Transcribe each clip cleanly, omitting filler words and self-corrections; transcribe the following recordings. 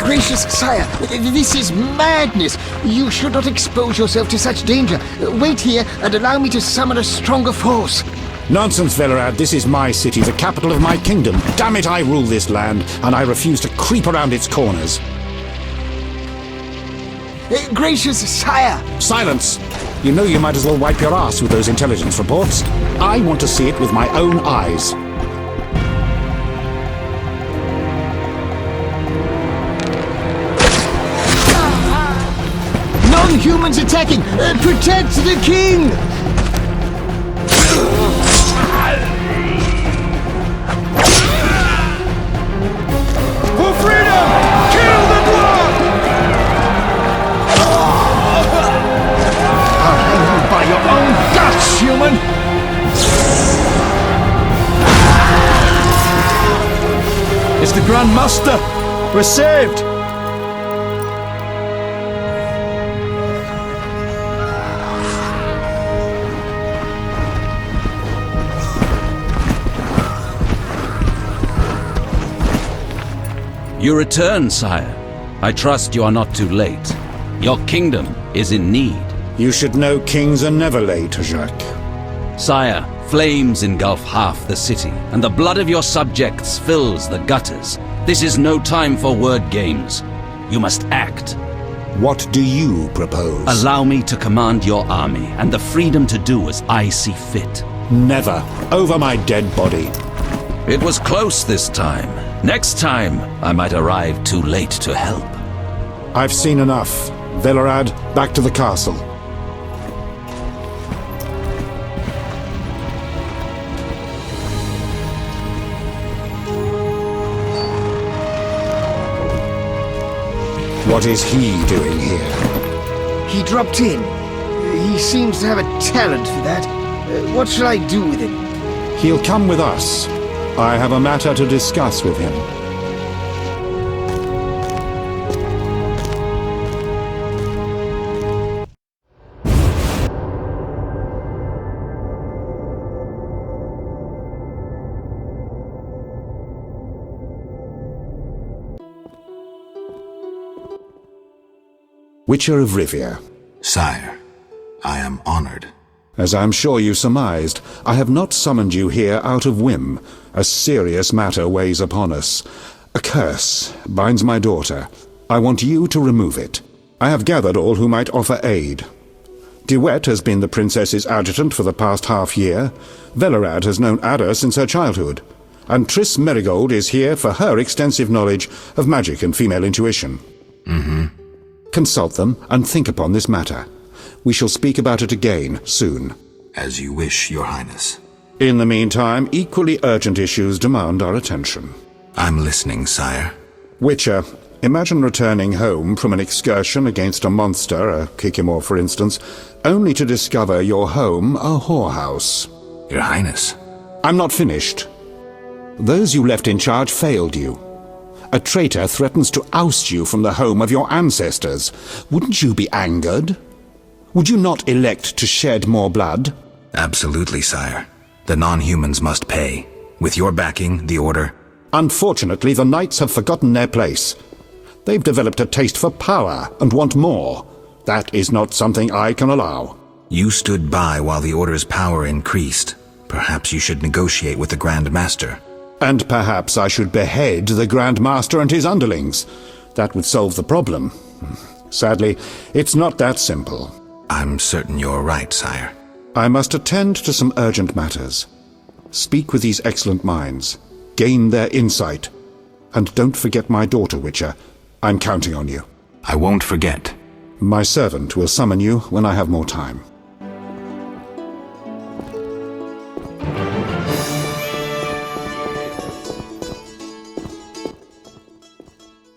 Gracious sire, this is madness. You should not expose yourself to such danger. Wait here and allow me to summon a stronger force. Nonsense, Velerad. This is my city, the capital of my kingdom. Damn it, I rule this land, and I refuse to creep around its corners. Gracious sire! Silence! You know you might as well wipe your ass with those intelligence reports. I want to see it with my own eyes. Non-humans attacking! Protect the king! For freedom! Kill the dwarf! I'll hang you by your own guts, human! It's the grandmaster! We're saved! You return, sire. I trust you are not too late. Your kingdom is in need. You should know kings are never late, Jacques. Sire, flames engulf half the city, and the blood of your subjects fills the gutters. This is no time for word games. You must act. What do you propose? Allow me to command your army, and the freedom to do as I see fit. Never. Over my dead body. It was close this time. Next time, I might arrive too late to help. I've seen enough. Velerad, back to the castle. What is he doing here? He dropped in. He seems to have a talent for that. What shall I do with him? He'll come with us. I have a matter to discuss with him. Witcher of Rivia. Sire, I am honored. As I'm sure you surmised, I have not summoned you here out of whim. A serious matter weighs upon us. A curse binds my daughter. I want you to remove it. I have gathered all who might offer aid. DeWitt has been the princess's adjutant for the past half-year. Velerad has known Ada since her childhood. And Triss Merigold is here for her extensive knowledge of magic and female intuition. Consult them and think upon this matter. We shall speak about it again soon. As you wish, Your Highness. In the meantime, equally urgent issues demand our attention. I'm listening, sire. Witcher, imagine returning home from an excursion against a monster, a Kikimor for instance, only to discover your home a whorehouse. Your Highness. I'm not finished. Those you left in charge failed you. A traitor threatens to oust you from the home of your ancestors. Wouldn't you be angered? Would you not elect to shed more blood? Absolutely, sire. The non-humans must pay. With your backing, the Order... Unfortunately, the knights have forgotten their place. They've developed a taste for power and want more. That is not something I can allow. You stood by while the Order's power increased. Perhaps you should negotiate with the grandmaster. And perhaps I should behead the grandmaster and his underlings. That would solve the problem. Sadly, it's not that simple. I'm certain you're right, sire. I must attend to some urgent matters. Speak with these excellent minds. Gain their insight. And don't forget my daughter, Witcher. I'm counting on you. I won't forget. My servant will summon you when I have more time.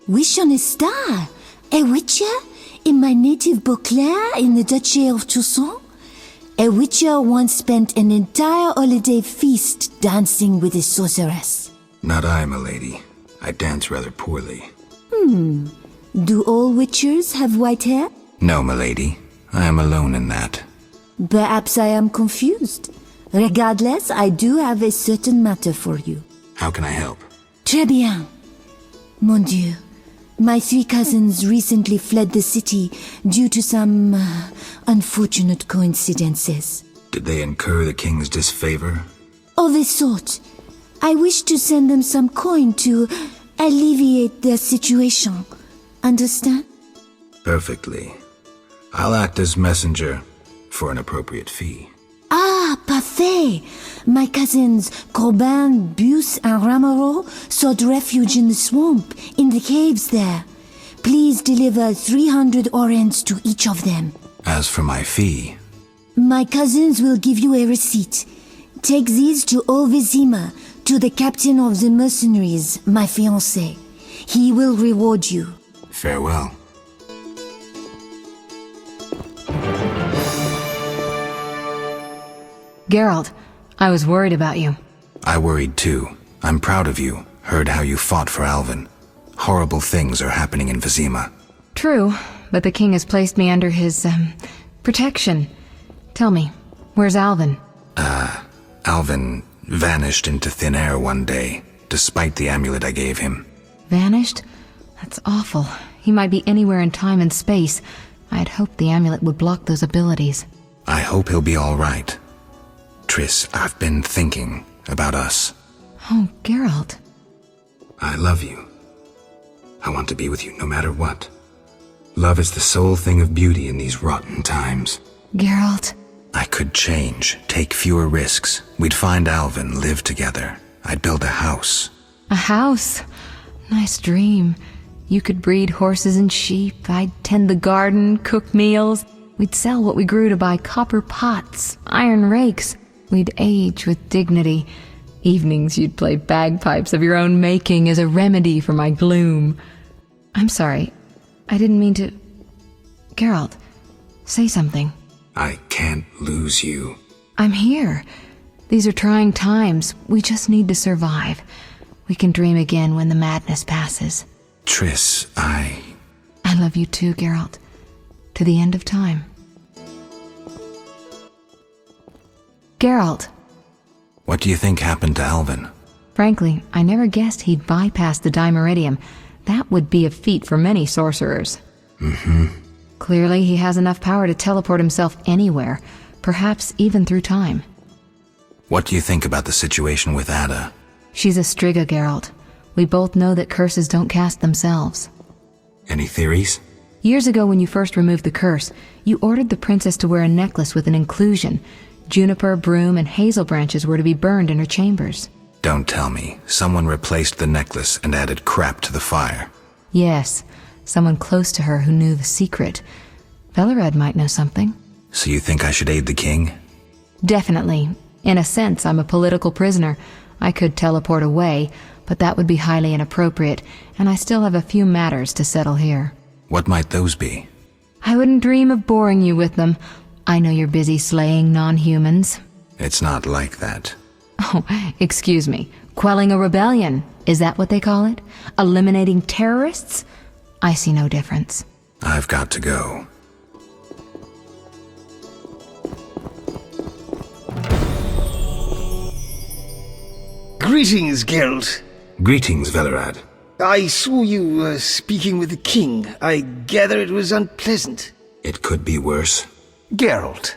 Wish on a star? A witcher? In my native Beauclair, in the Duchy of Toussaint? A witcher once spent an entire holiday feast dancing with a sorceress. Not I, milady. I dance rather poorly. Do all witchers have white hair? No, milady. I am alone in that. Perhaps I am confused. Regardless, I do have a certain matter for you. How can I help? Très bien. Mon Dieu. My 3 cousins recently fled the city due to some unfortunate coincidences. Did they incur the king's disfavor? Of a sort. I wish to send them some coin to alleviate their situation. Understand? Perfectly. I'll act as messenger for an appropriate fee. Ah, parfait! My cousins Corbin, Bus, and Ramiro sought refuge in the swamp, in the caves there. Please deliver 300 orens to each of them. As for my fee... My cousins will give you a receipt. Take these to old Vizima, to the captain of the mercenaries, my fiancé. He will reward you. Farewell. Geralt, I was worried about you. I worried too. I'm proud of you. Heard how you fought for Alvin. Horrible things are happening in Vizima. True, but the king has placed me under his, protection. Tell me, where's Alvin? Alvin vanished into thin air one day, despite the amulet I gave him. Vanished? That's awful. He might be anywhere in time and space. I had hoped the amulet would block those abilities. I hope he'll be all right. Triss, I've been thinking about us. Oh, Geralt. I love you. I want to be with you no matter what. Love is the sole thing of beauty in these rotten times. Geralt. I could change, take fewer risks. We'd find Alvin, live together. I'd build a house. A house? Nice dream. You could breed horses and sheep. I'd tend the garden, cook meals. We'd sell what we grew to buy copper pots, iron rakes. We'd age with dignity. Evenings you'd play bagpipes of your own making as a remedy for my gloom. I'm sorry. I didn't mean to... Geralt, say something. I can't lose you. I'm here. These are trying times. We just need to survive. We can dream again when the madness passes. Triss, I love you too, Geralt. To the end of time. Geralt. What do you think happened to Alvin? Frankly, I never guessed he'd bypass the Dimeridium. That would be a feat for many sorcerers. Clearly, he has enough power to teleport himself anywhere, perhaps even through time. What do you think about the situation with Ada? She's a Striga, Geralt. We both know that curses don't cast themselves. Any theories? Years ago when you first removed the curse, you ordered the princess to wear a necklace with an inclusion. Juniper, broom, and hazel branches were to be burned in her chambers. Don't tell me. Someone replaced the necklace and added crap to the fire. Yes, someone close to her who knew the secret. Velerad might know something. So you think I should aid the king? Definitely. In a sense, I'm a political prisoner. I could teleport away, but that would be highly inappropriate, and I still have a few matters to settle here. What might those be? I wouldn't dream of boring you with them. I know you're busy slaying non-humans. It's not like that. Oh, excuse me. Quelling a rebellion. Is that what they call it? Eliminating terrorists? I see no difference. I've got to go. Greetings, Geralt. Greetings, Velerad. I saw you speaking with the king. I gather it was unpleasant. It could be worse. Geralt.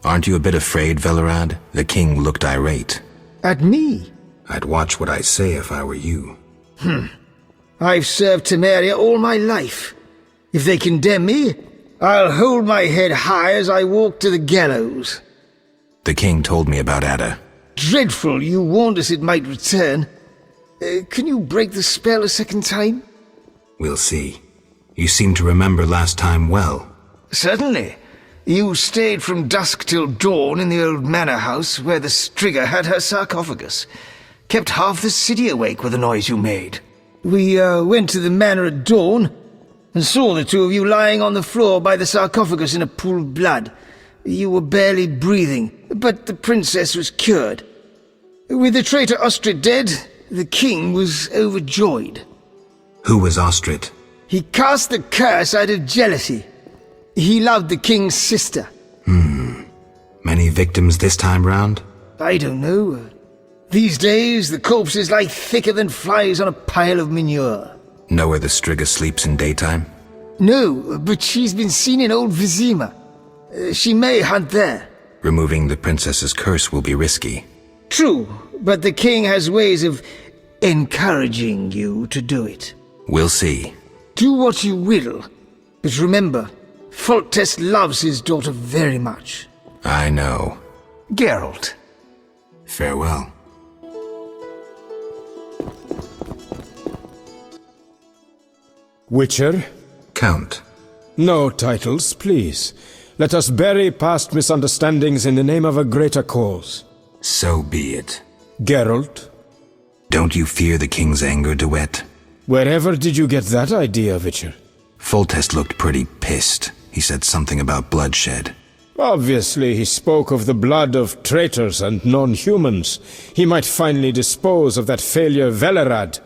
Aren't you a bit afraid, Velerad? The king looked irate. At me? I'd watch what I say if I were you. I've served Temeria all my life. If they condemn me, I'll hold my head high as I walk to the gallows. The king told me about Ada. Dreadful, you warned us it might return. Can you break the spell a second time? We'll see. You seem to remember last time well. Certainly. You stayed from dusk till dawn in the old manor house where the Striga had her sarcophagus. Kept half the city awake with the noise you made. We went to the manor at dawn and saw the two of you lying on the floor by the sarcophagus in a pool of blood. You were barely breathing, but the princess was cured. With the traitor Ostrid dead, the king was overjoyed. Who was Ostrid? He cast the curse out of jealousy. He loved the king's sister. Many victims this time round? I don't know. These days, the corpses lie thicker than flies on a pile of manure. Know where the Striga sleeps in daytime? No, but she's been seen in old Vizima. She may hunt there. Removing the princess's curse will be risky. True, but the king has ways of encouraging you to do it. We'll see. Do what you will, but remember, Foltest loves his daughter very much. I know. Geralt. Farewell. Witcher? Count. No titles, please. Let us bury past misunderstandings in the name of a greater cause. So be it. Geralt? Don't you fear the king's anger, Duet? Wherever did you get that idea, Witcher? Foltest looked pretty pissed. He said something about bloodshed. Obviously, he spoke of the blood of traitors and non-humans. He might finally dispose of that failure Velerad.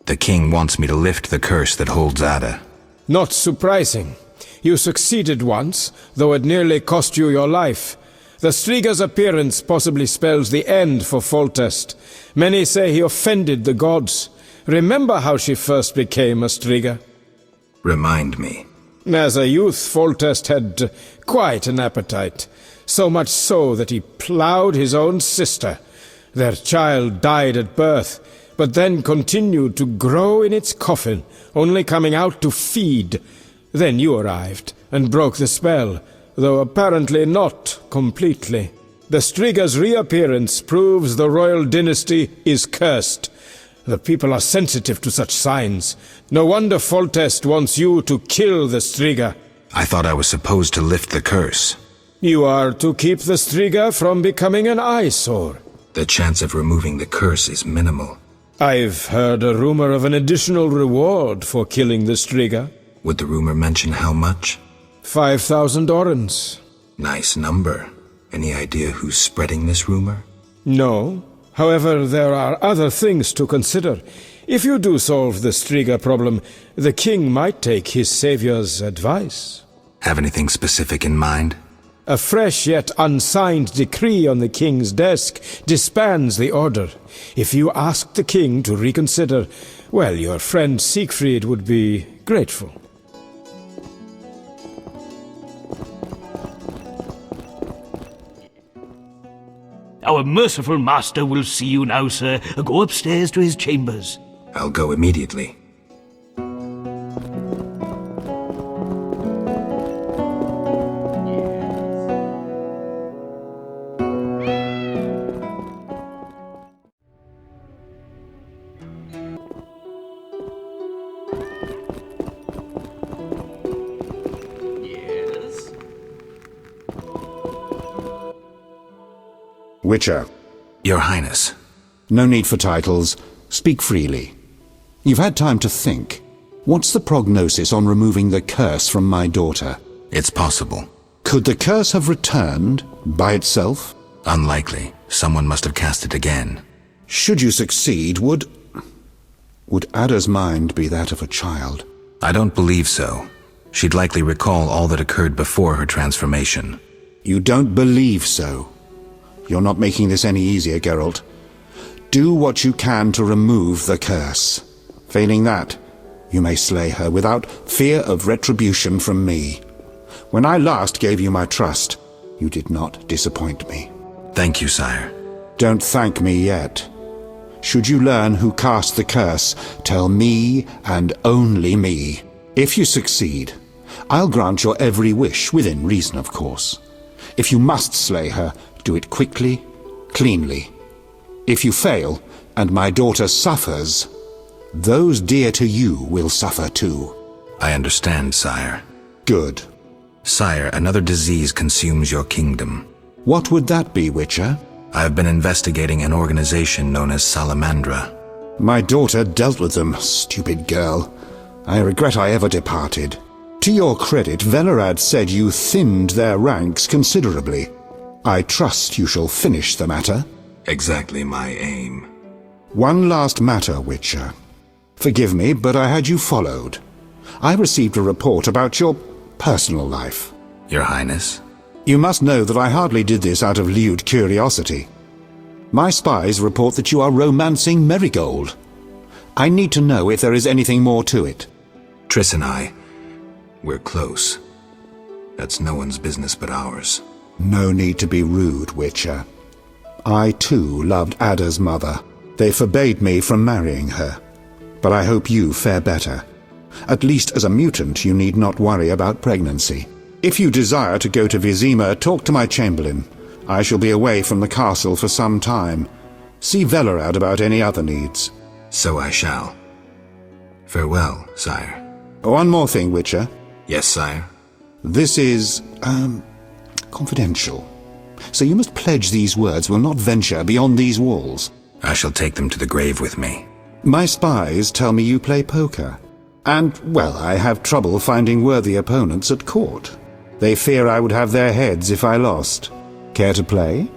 The king wants me to lift the curse that holds Ada. Not surprising. You succeeded once, though it nearly cost you your life. The Striga's appearance possibly spells the end for Foltest. Many say he offended the gods. Remember how she first became a Striga? Remind me. As a youth, Foltest had quite an appetite. So much so that he ploughed his own sister. Their child died at birth, but then continued to grow in its coffin, only coming out to feed. Then you arrived, and broke the spell, though apparently not completely. The Striga's reappearance proves the royal dynasty is cursed. The people are sensitive to such signs. No wonder Foltest wants you to kill the Striga. I thought I was supposed to lift the curse. You are to keep the Striga from becoming an eyesore. The chance of removing the curse is minimal. I've heard a rumor of an additional reward for killing the Striga. Would the rumor mention how much? 5,000 orens. Nice number. Any idea who's spreading this rumor? No. However, there are other things to consider. If you do solve the Striga problem, the king might take his savior's advice. Have anything specific in mind? A fresh yet unsigned decree on the king's desk disbands the order. If you ask the king to reconsider, well, your friend Siegfried would be grateful. Our merciful master will see you now, sir. Go upstairs to his chambers. I'll go immediately. Witcher. Your Highness. No need for titles. Speak freely. You've had time to think. What's the prognosis on removing the curse from my daughter? It's possible. Could the curse have returned by itself? Unlikely. Someone must have cast it again. Should you succeed, would Ada's mind be that of a child? I don't believe so. She'd likely recall all that occurred before her transformation. You don't believe so? You're not making this any easier, Geralt. Do what you can to remove the curse. Failing that, you may slay her without fear of retribution from me. When I last gave you my trust, you did not disappoint me. Thank you, sire. Don't thank me yet. Should you learn who cast the curse, tell me and only me. If you succeed, I'll grant your every wish, within reason, of course. If you must slay her, do it quickly, cleanly. If you fail, and my daughter suffers, those dear to you will suffer too. I understand, sire. Good. Sire, another disease consumes your kingdom. What would that be, Witcher? I have been investigating an organization known as Salamandra. My daughter dealt with them, stupid girl. I regret I ever departed. To your credit, Velerad said you thinned their ranks considerably. I trust you shall finish the matter. Exactly my aim. One last matter, Witcher. Forgive me, but I had you followed. I received a report about your personal life. Your Highness? You must know that I hardly did this out of lewd curiosity. My spies report that you are romancing Marigold. I need to know if there is anything more to it. Triss and I, we're close. That's no one's business but ours. No need to be rude, Witcher. I, too, loved Ada's mother. They forbade me from marrying her. But I hope you fare better. At least as a mutant, you need not worry about pregnancy. If you desire to go to Vizima, talk to my chamberlain. I shall be away from the castle for some time. See Velerad about any other needs. So I shall. Farewell, sire. One more thing, Witcher. Yes, sire. This is, confidential. So you must pledge these words will not venture beyond these walls. I shall take them to the grave with me. My spies tell me you play poker. And, well, I have trouble finding worthy opponents at court. They fear I would have their heads if I lost. Care to play?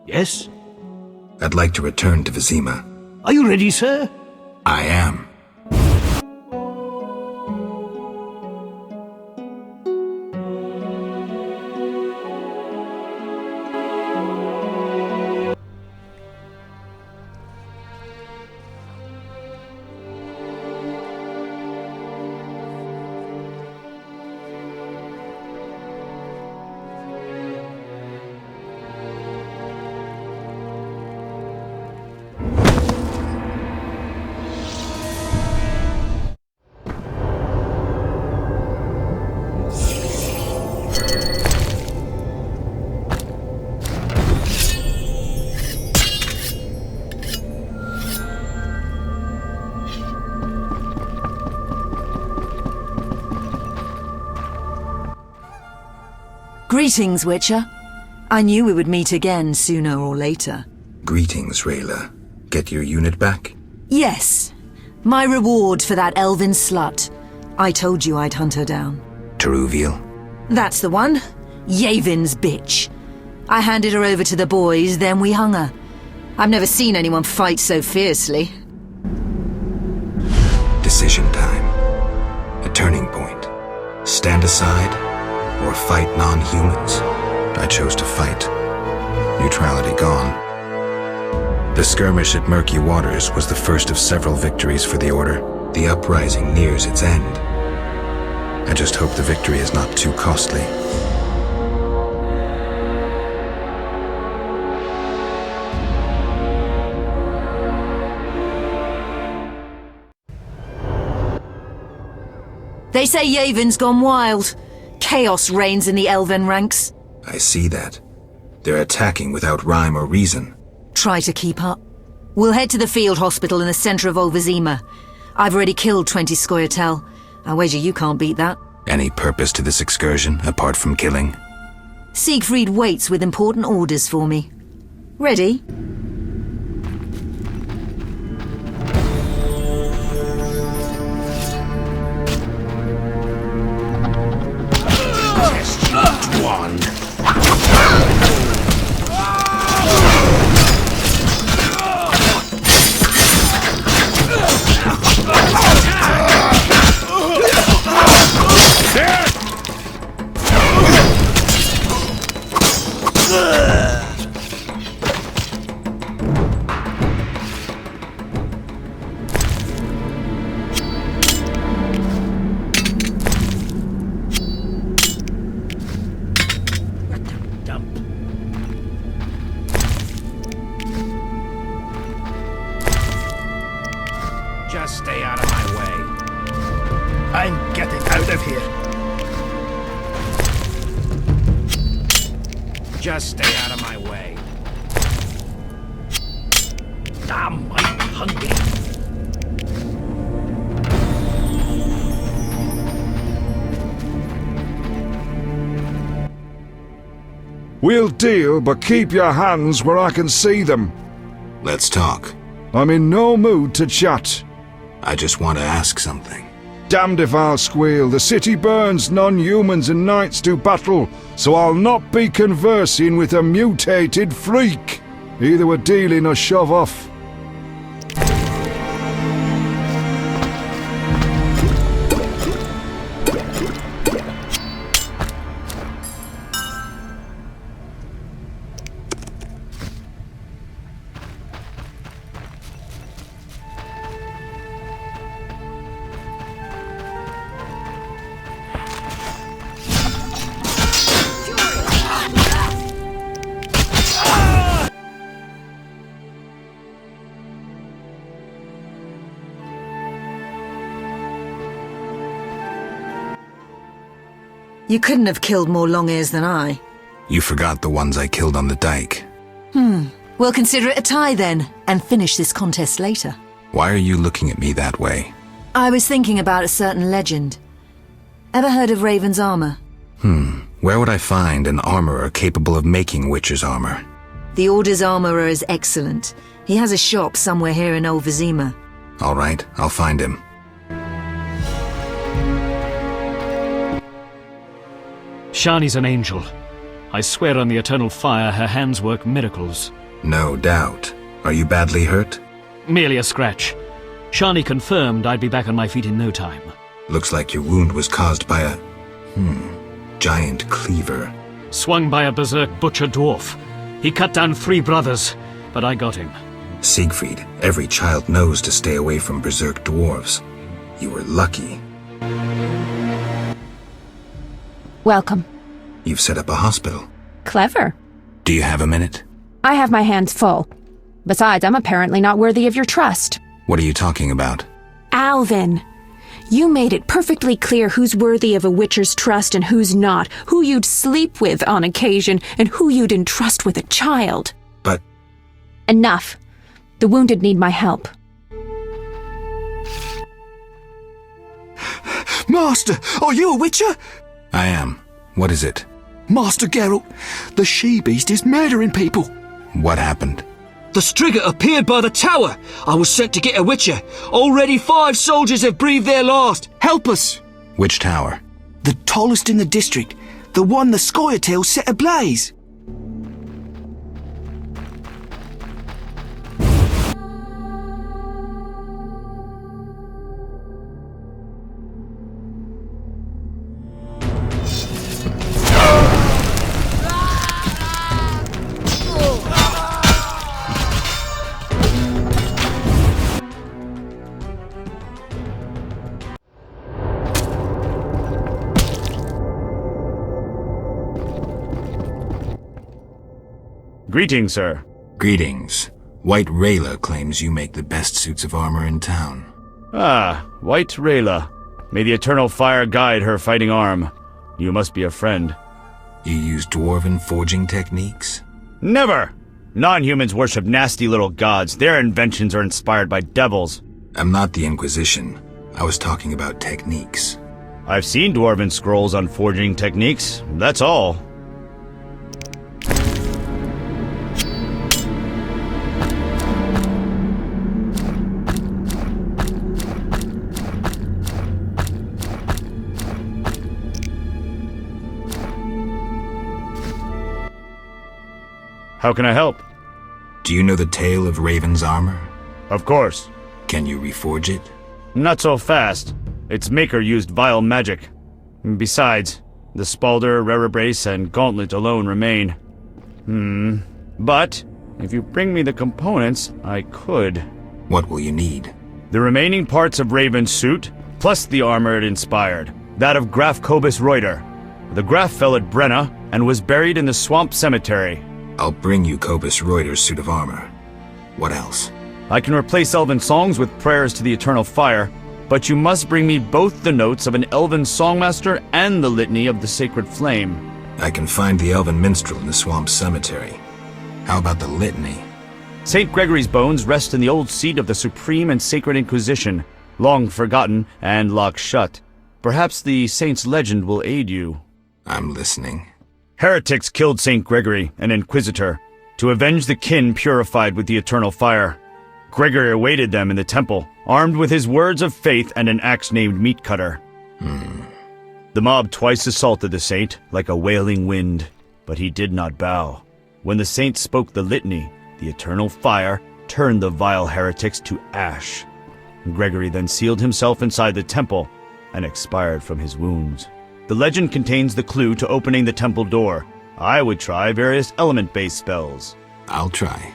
Yes? I'd like to return to Vizima. Are you ready, sir? I am. Greetings, Witcher. I knew we would meet again sooner or later. Greetings, Rayla. Get your unit back? Yes. My reward for that elven slut. I told you I'd hunt her down. Teruviel? That's the one. Yavin's bitch. I handed her over to the boys, then we hung her. I've never seen anyone fight so fiercely. Decision time. A turning point. Stand aside or fight non-humans. I chose to fight. Neutrality gone. The skirmish at Murky Waters was the first of several victories for the Order. The uprising nears its end. I just hope the victory is not too costly. They say Yavin's gone wild. Chaos reigns in the elven ranks. I see that. They're attacking without rhyme or reason. Try to keep up. We'll head to the field hospital in the center of Old Vizima. I've already killed 20 Scoia'tael. I wager you can't beat that. Any purpose to this excursion, apart from killing? Siegfried waits with important orders for me. Ready? One. Just stay out of my way. I'm getting out of here. Just stay out of my way. Damn, I'm hungry. We'll deal, but keep your hands where I can see them. Let's talk. I'm in no mood to chat. I just want to ask something. Damned if I'll squeal. The city burns, non-humans and knights do battle, so I'll not be conversing with a mutated freak. Either we're dealing or shove off. You couldn't have killed more long-ears than I. You forgot the ones I killed on the dike. We'll consider it a tie then, and finish this contest later. Why are you looking at me that way? I was thinking about a certain legend. Ever heard of Raven's armor? Where would I find an armorer capable of making Witcher's armor? The Order's armorer is excellent. He has a shop somewhere here in Old Vizima. All right, I'll find him. Shani's an angel. I swear on the eternal fire her hands work miracles. No doubt. Are you badly hurt? Merely a scratch. Shani confirmed I'd be back on my feet in no time. Looks like your wound was caused by a... giant cleaver. Swung by a berserk butcher dwarf. He cut down 3 brothers, but I got him. Siegfried, every child knows to stay away from berserk dwarves. You were lucky. Welcome. You've set up a hospital. Clever. Do you have a minute? I have my hands full. Besides, I'm apparently not worthy of your trust. What are you talking about? Alvin, you made it perfectly clear who's worthy of a Witcher's trust and who's not, who you'd sleep with on occasion, and who you'd entrust with a child. But... Enough. The wounded need my help. Master, are you a Witcher? I am. What is it? Master Geralt, the she-beast is murdering people. What happened? The Striga appeared by the tower. I was sent to get a Witcher. Already 5 soldiers have breathed their last. Help us. Which tower? The tallest in the district. The one the Scoia'tael set ablaze. Greetings, sir. Greetings. White Rayla claims you make the best suits of armor in town. Ah, White Rayla. May the eternal fire guide her fighting arm. You must be a friend. You use dwarven forging techniques? Never! Non-humans worship nasty little gods. Their inventions are inspired by devils. I'm not the Inquisition. I was talking about techniques. I've seen dwarven scrolls on forging techniques. That's all. How can I help? Do you know the tale of Raven's armor? Of course. Can you reforge it? Not so fast. Its maker used vile magic. Besides, the spalder, rerebrace, and gauntlet alone remain. But, if you bring me the components, I could. What will you need? The remaining parts of Raven's suit, plus the armor it inspired. That of Graf Kobus Reuter. The Graf fell at Brenna, and was buried in the swamp cemetery. I'll bring you Kobus Reuter's suit of armor. What else? I can replace elven songs with prayers to the eternal fire, but you must bring me both the notes of an elven songmaster and the litany of the sacred flame. I can find the elven minstrel in the swamp cemetery. How about the litany? St. Gregory's bones rest in the old seat of the Supreme and Sacred Inquisition, long forgotten and locked shut. Perhaps the saint's legend will aid you. I'm listening. Heretics killed St. Gregory, an inquisitor, to avenge the kin purified with the eternal fire. Gregory awaited them in the temple, armed with his words of faith and an axe named Meat Cutter. The mob twice assaulted the saint, like a wailing wind, but he did not bow. When the saint spoke the litany, the eternal fire turned the vile heretics to ash. Gregory then sealed himself inside the temple and expired from his wounds. The legend contains the clue to opening the temple door. I would try various element-based spells. I'll try.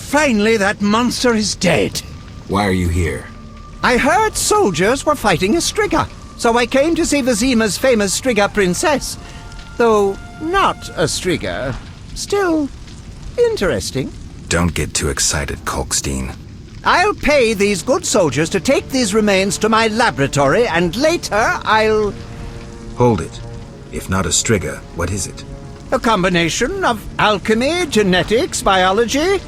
Finally, that monster is dead. Why are you here? I heard soldiers were fighting a Striga, so I came to see Vizima's famous Striga princess. Though not a Striga, still interesting. Don't get too excited, Kalkstein. I'll pay these good soldiers to take these remains to my laboratory, and later I'll... Hold it. If not a Striga, what is it? A combination of alchemy, genetics, biology,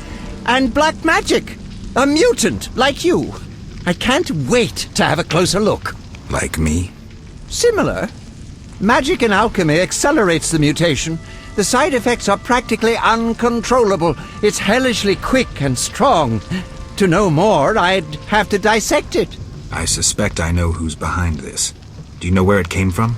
and black magic. A mutant, like you. I can't wait to have a closer look. Like me? Similar. Magic and alchemy accelerates the mutation. The side effects are practically uncontrollable. It's hellishly quick and strong. To know more, I'd have to dissect it. I suspect I know who's behind this. Do you know where it came from?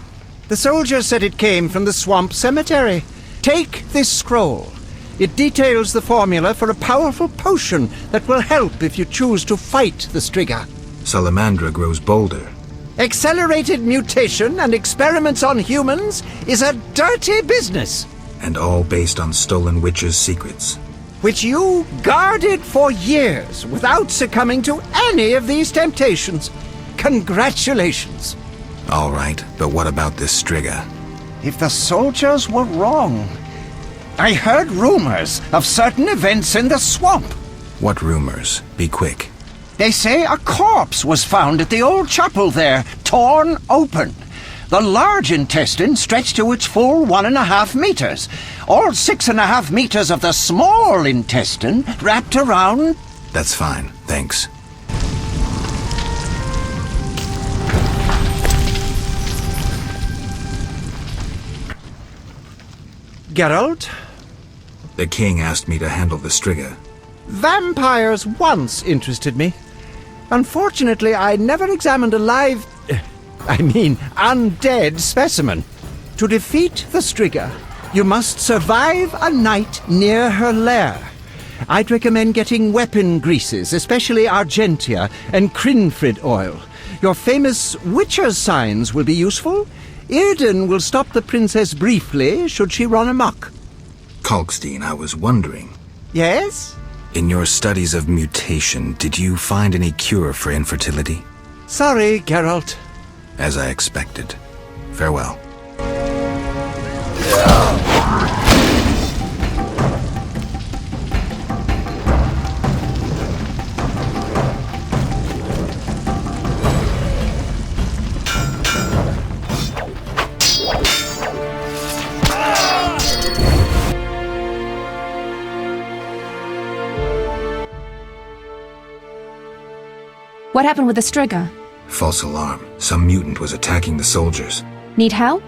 The soldier said it came from the swamp cemetery. Take this scroll. It details the formula for a powerful potion that will help if you choose to fight the Striga. Salamandra grows bolder. Accelerated mutation and experiments on humans is a dirty business. And all based on stolen witches' secrets. Which you guarded for years without succumbing to any of these temptations. Congratulations. All right, but what about this Striga? If the soldiers were wrong... I heard rumors of certain events in the swamp. What rumors? Be quick. They say a corpse was found at the old chapel there, torn open. The large intestine stretched to its full 1.5 meters. All 6.5 meters of the small intestine wrapped around... That's fine, thanks. Geralt? The king asked me to handle the Striga. Vampires once interested me. Unfortunately, I never examined a live... undead specimen. To defeat the Striga, you must survive a night near her lair. I'd recommend getting weapon greases, especially Argentia and Crinfrid oil. Your famous Witcher's signs will be useful. Irden will stop the princess briefly, should she run amok. Kalkstein, I was wondering. Yes? In your studies of mutation, did you find any cure for infertility? Sorry, Geralt. As I expected. Farewell. What happened with the Striga? False alarm. Some mutant was attacking the soldiers. Need help?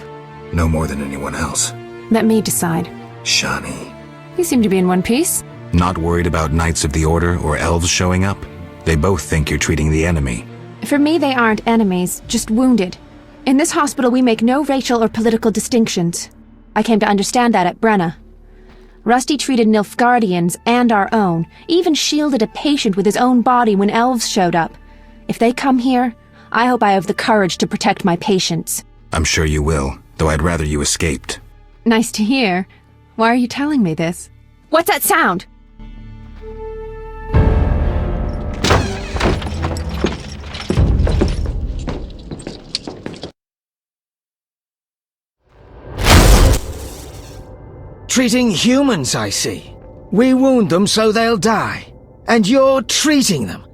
No more than anyone else. Let me decide. Shani. You seem to be in one piece. Not worried about Knights of the Order or elves showing up? They both think you're treating the enemy. For me, they aren't enemies, just wounded. In this hospital, we make no racial or political distinctions. I came to understand that at Brenna. Rusty treated Nilfgaardians and our own, even shielded a patient with his own body when elves showed up. If they come here, I hope I have the courage to protect my patients. I'm sure you will, though I'd rather you escaped. Nice to hear. Why are you telling me this? What's that sound? Treating humans, I see. We wound them so they'll die. And you're treating them.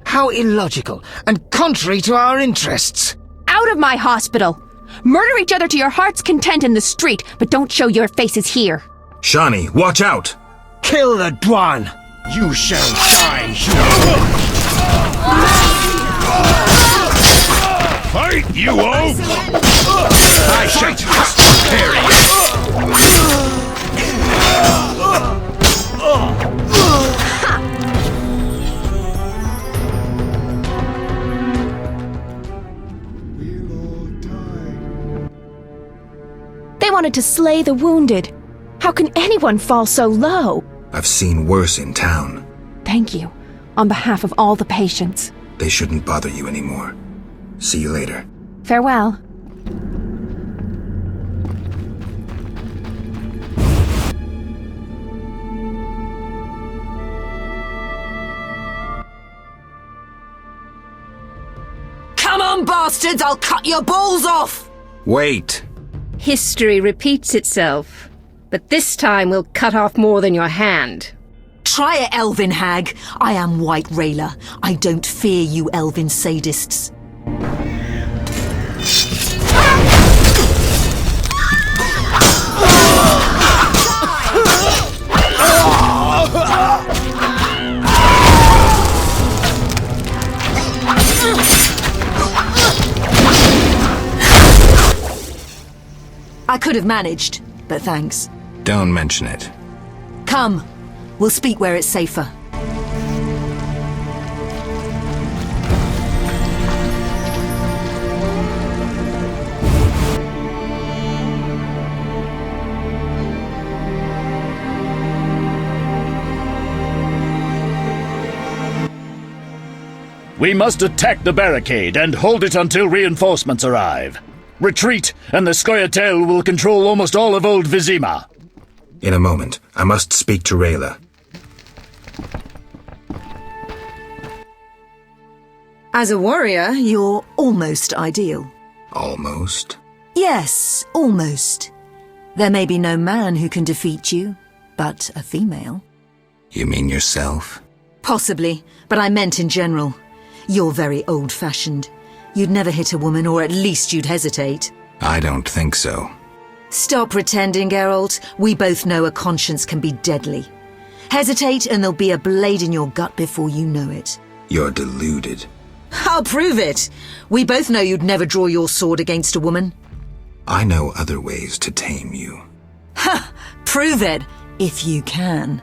How illogical and contrary to our interests. Out of my hospital! Murder each other to your heart's content in the street, but don't show your faces here. Shani, watch out! Kill the Dwan! You shall die, human! Fight, you oaf! I shall just tear you! They wanted to slay the wounded. How can anyone fall so low? I've seen worse in town. Thank you, on behalf of all the patients. They shouldn't bother you anymore. See you later. Farewell. Come on, bastards! I'll cut your balls off! Wait! History repeats itself, but this time we'll cut off more than your hand. Try it, elven hag. I am White Railer. I don't fear you elven sadists. I could have managed, but thanks. Don't mention it. Come, we'll speak where it's safer. We must attack the barricade and hold it until reinforcements arrive. Retreat, and the Scoia'tael will control almost all of old Vizima. In a moment, I must speak to Rayla. As a warrior, you're almost ideal. Almost? Yes, almost. There may be no man who can defeat you, but a female. You mean yourself? Possibly, but I meant in general. You're very old-fashioned. You'd never hit a woman, or at least you'd hesitate. I don't think so. Stop pretending, Geralt. We both know a conscience can be deadly. Hesitate and there'll be a blade in your gut before you know it. You're deluded. I'll prove it. We both know you'd never draw your sword against a woman. I know other ways to tame you. Ha! Prove it, if you can.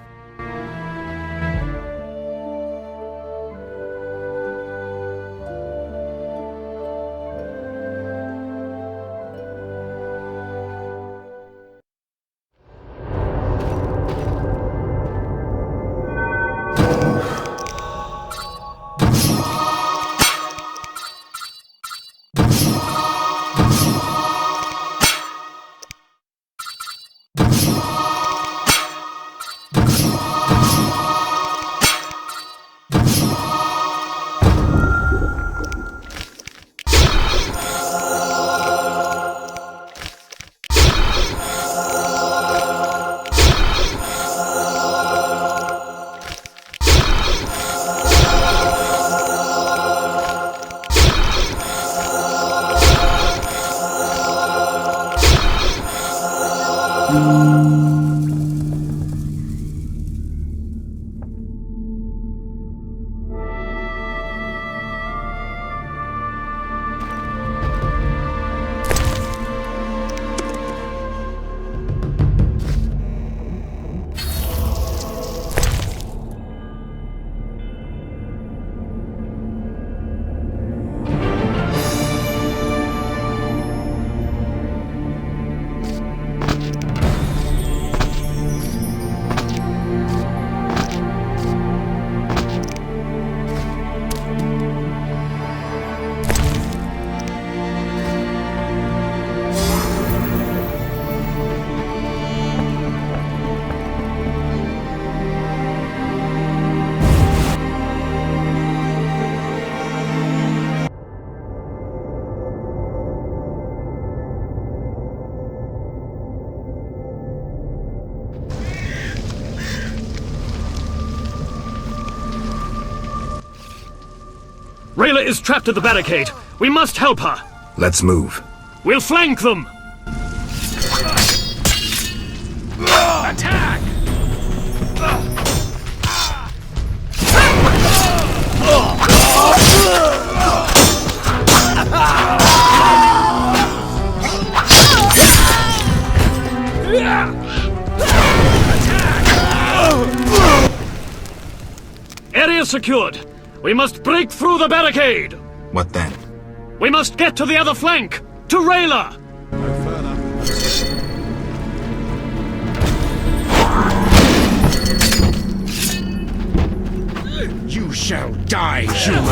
Rayla is trapped at the barricade. We must help her. Let's move. We'll flank them! Attack! Area secured. We must break through the barricade. What then? We must get to the other flank. To Rayla. You shall die, human!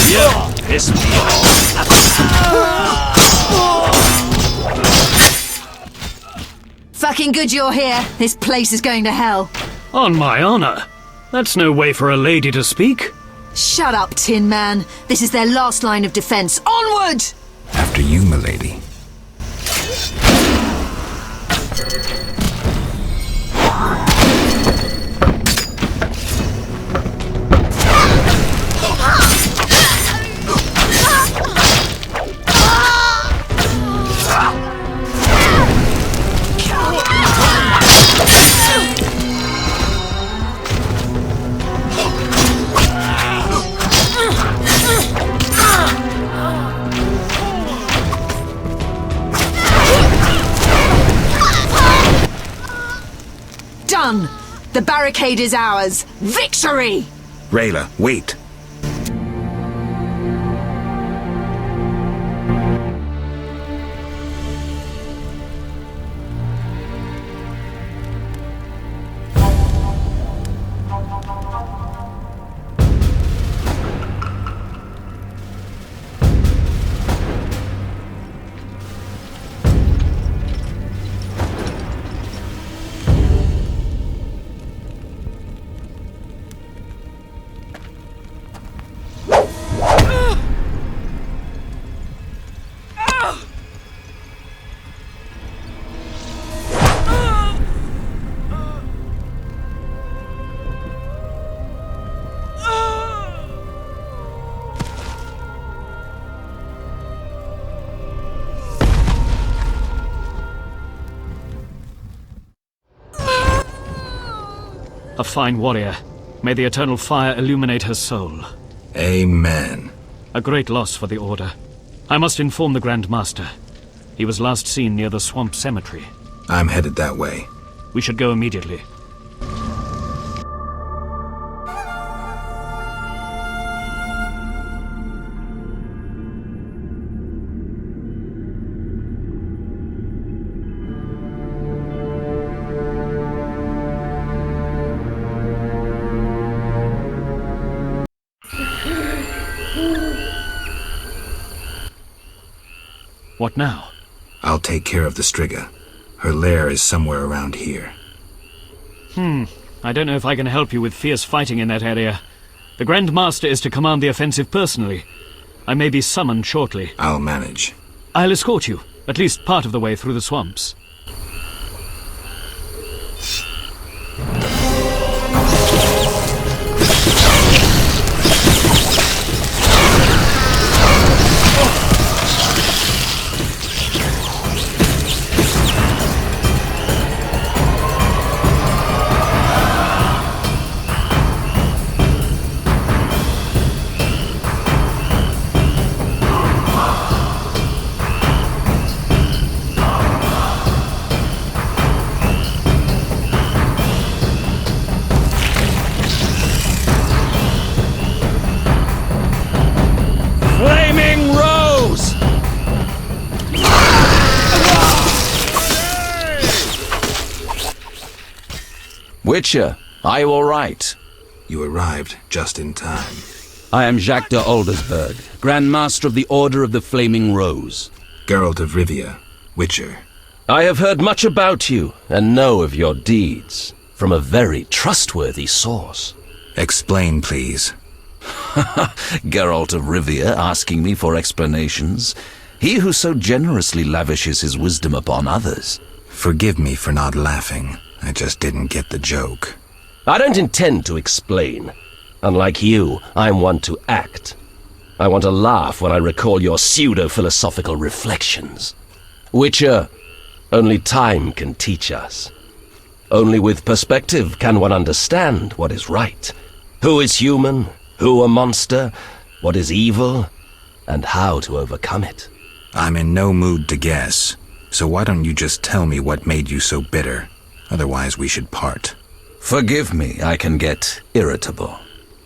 Yeah, piss me Fucking good you're here. This place is going to hell. On my honor. That's no way for a lady to speak. Shut up, Tin Man. This is their last line of defense. Onward! After you, milady. Done! The barricade is ours. Victory! Rayla, wait. A fine warrior. May the eternal fire illuminate her soul. Amen. A great loss for the Order. I must inform the grandmaster. He was last seen near the swamp cemetery. I'm headed that way. We should go immediately. What now? I'll take care of the Striga. Her lair is somewhere around here. I don't know if I can help you with fierce fighting in that area. The Grandmaster is to command the offensive personally. I may be summoned shortly. I'll manage. I'll escort you, at least part of the way through the swamps. Witcher, are you all right? You arrived just in time. I am Jacques de Aldersberg, Grandmaster of the Order of the Flaming Rose. Geralt of Rivia, Witcher. I have heard much about you and know of your deeds from a very trustworthy source. Explain, please. Geralt of Rivia asking me for explanations. He who so generously lavishes his wisdom upon others. Forgive me for not laughing. I just didn't get the joke. I don't intend to explain. Unlike you, I'm one to act. I want to laugh when I recall your pseudo-philosophical reflections. Witcher, only time can teach us. Only with perspective can one understand what is right. Who is human, who a monster, what is evil, and how to overcome it. I'm in no mood to guess, so why don't you just tell me what made you so bitter? Otherwise we should part. Forgive me, I can get irritable.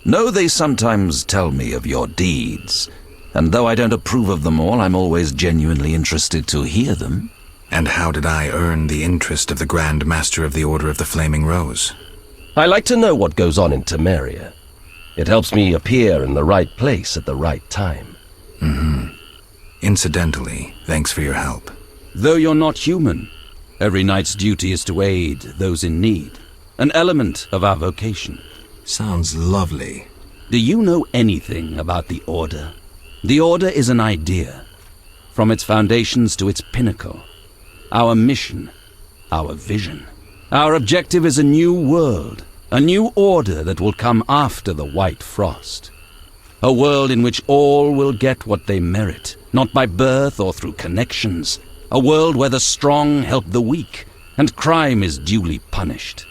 Know they sometimes tell me of your deeds, and though I don't approve of them all, I'm always genuinely interested to hear them. And how did I earn the interest of the grandmaster of the Order of the Flaming Rose? I like to know what goes on in Temeria. It helps me appear in the right place at the right time. Incidentally, thanks for your help. Though you're not human, every knight's duty is to aid those in need. An element of our vocation. Sounds lovely. Do you know anything about the Order? The Order is an idea, from its foundations to its pinnacle. Our mission, our vision. Our objective is a new world, a new order that will come after the White Frost. A world in which all will get what they merit, not by birth or through connections. A world where the strong help the weak, and crime is duly punished.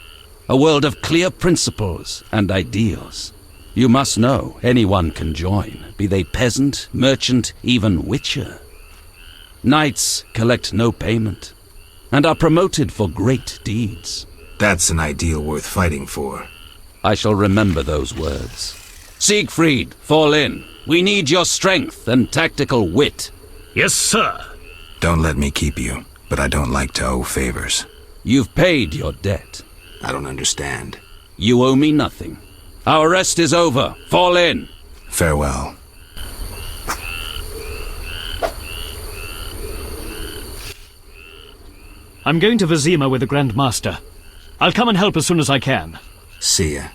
A world of clear principles and ideals. You must know anyone can join, be they peasant, merchant, even witcher. Knights collect no payment, and are promoted for great deeds. That's an ideal worth fighting for. I shall remember those words. Siegfried, fall in. We need your strength and tactical wit. Yes, sir. Don't let me keep you, but I don't like to owe favors. You've paid your debt. I don't understand. You owe me nothing. Our rest is over. Fall in. Farewell. I'm going to Vizima with the grandmaster. I'll come and help as soon as I can. See ya.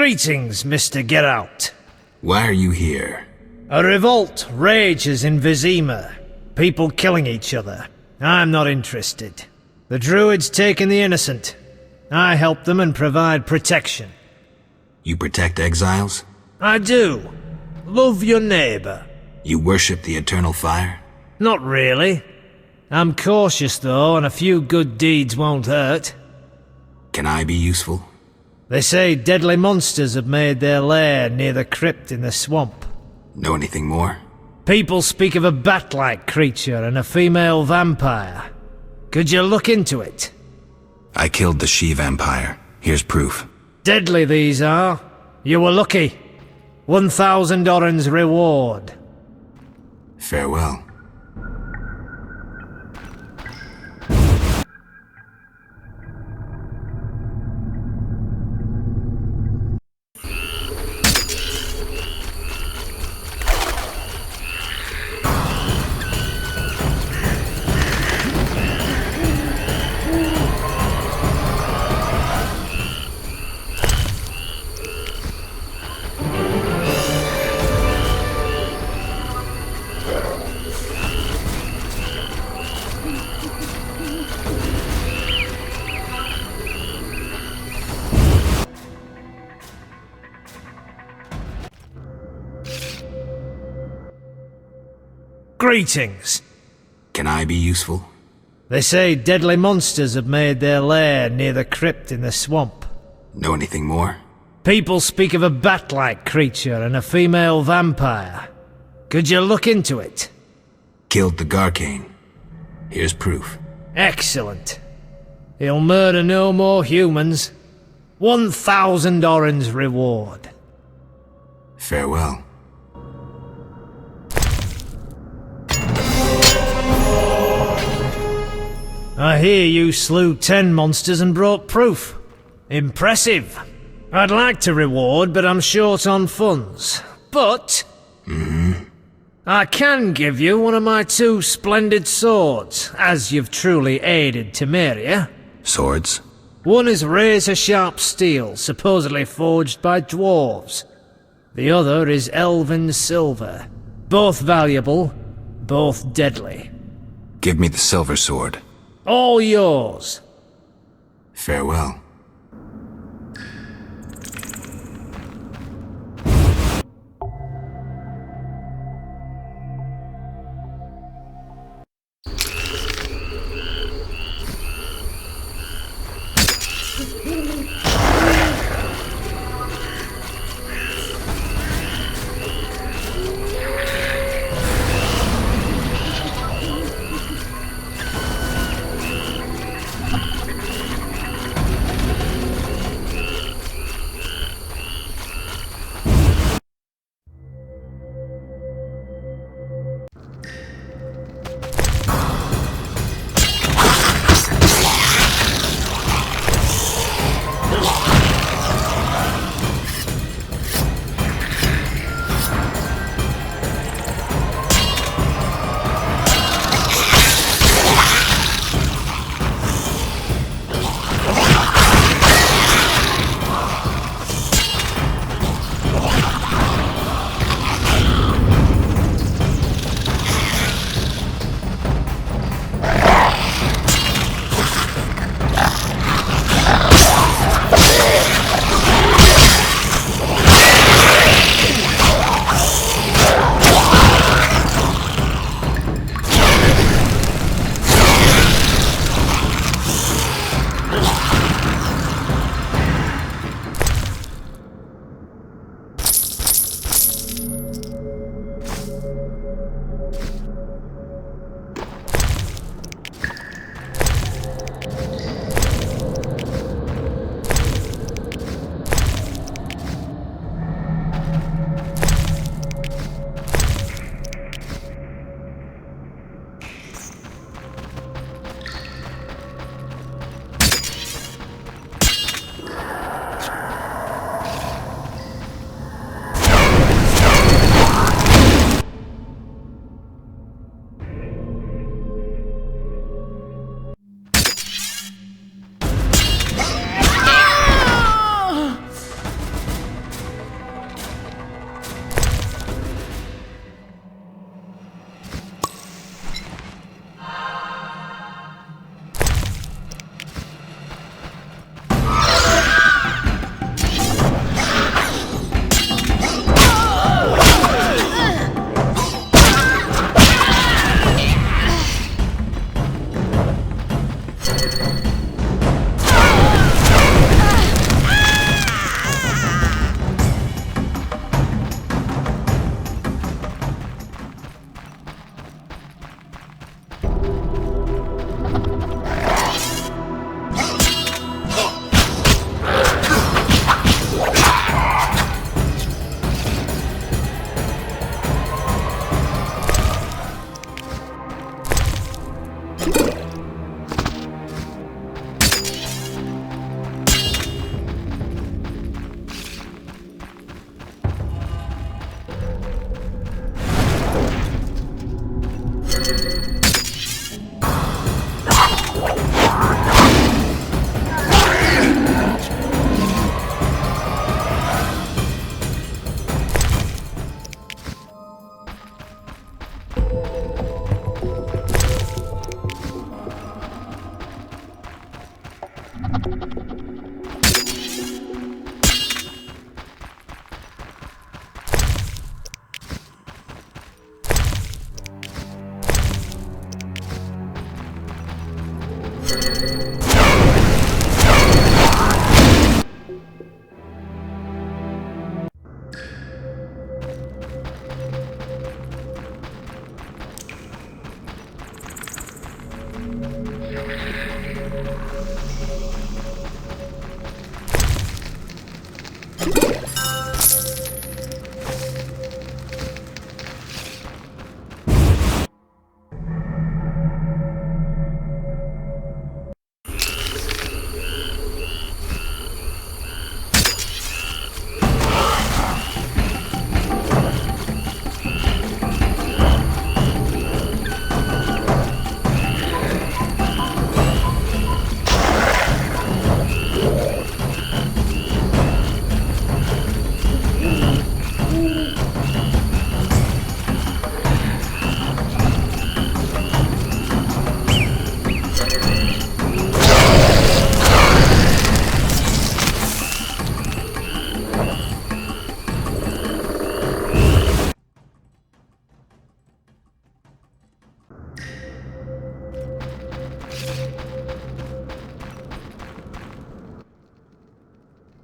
Greetings, Mr. Get Out. Why are you here? A revolt rages in Vizima. People killing each other. I'm not interested. The druids taking the innocent. I help them and provide protection. You protect exiles? I do. Love your neighbor. You worship the eternal fire? Not really. I'm cautious though, and a few good deeds won't hurt. Can I be useful? They say deadly monsters have made their lair near the crypt in the swamp. Know anything more? People speak of a bat-like creature and a female vampire. Could you look into it? I killed the she-vampire. Here's proof. Deadly these are. You were lucky. 1,000 Oren's reward. Farewell. Greetings. Can I be useful? They say deadly monsters have made their lair near the crypt in the swamp. Know anything more? People speak of a bat-like creature and a female vampire. Could you look into it? Killed the Garcane. Here's proof. Excellent. He'll murder no more humans. 1,000 Oren's reward. Farewell. I hear you slew 10 monsters and brought proof. Impressive. I'd like to reward, but I'm short on funds. But I can give you one of my 2 splendid swords, as you've truly aided Temeria. Swords? One is razor-sharp steel, supposedly forged by dwarves. The other is elven silver. Both valuable, both deadly. Give me the silver sword. All yours. Farewell.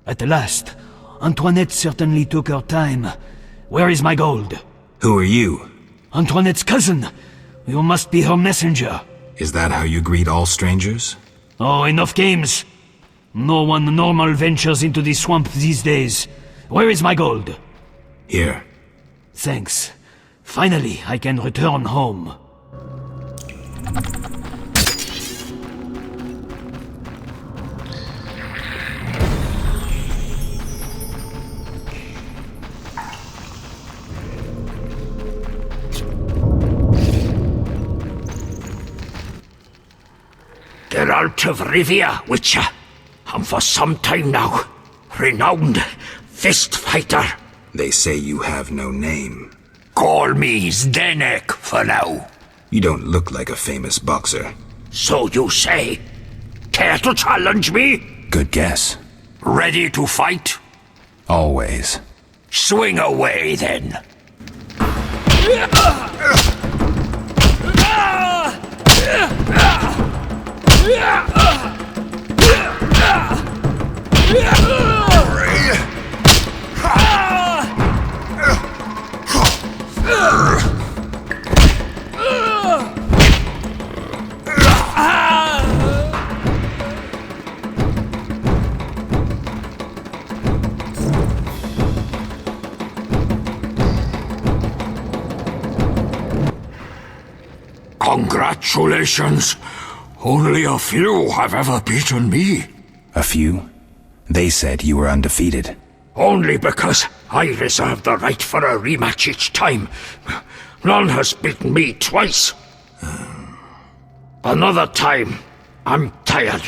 At last. Antoinette certainly took her time. Where is my gold? Who are you? Antoinette's cousin. You must be her messenger. Is that how you greet all strangers? Oh, enough games. No one normal ventures into the swamp these days. Where is my gold? Here. Thanks. Finally, I can return home. Geralt of Rivia, Witcher, and for some time now, renowned fist fighter. They say you have no name. Call me Zdenek for now. You don't look like a famous boxer. So you say. Care to challenge me? Good guess. Ready to fight? Always. Swing away, then. Congratulations! Only a few have ever beaten me. A few? They said you were undefeated. Only because I reserve the right for a rematch each time. None has beaten me twice. Another time. I'm tired.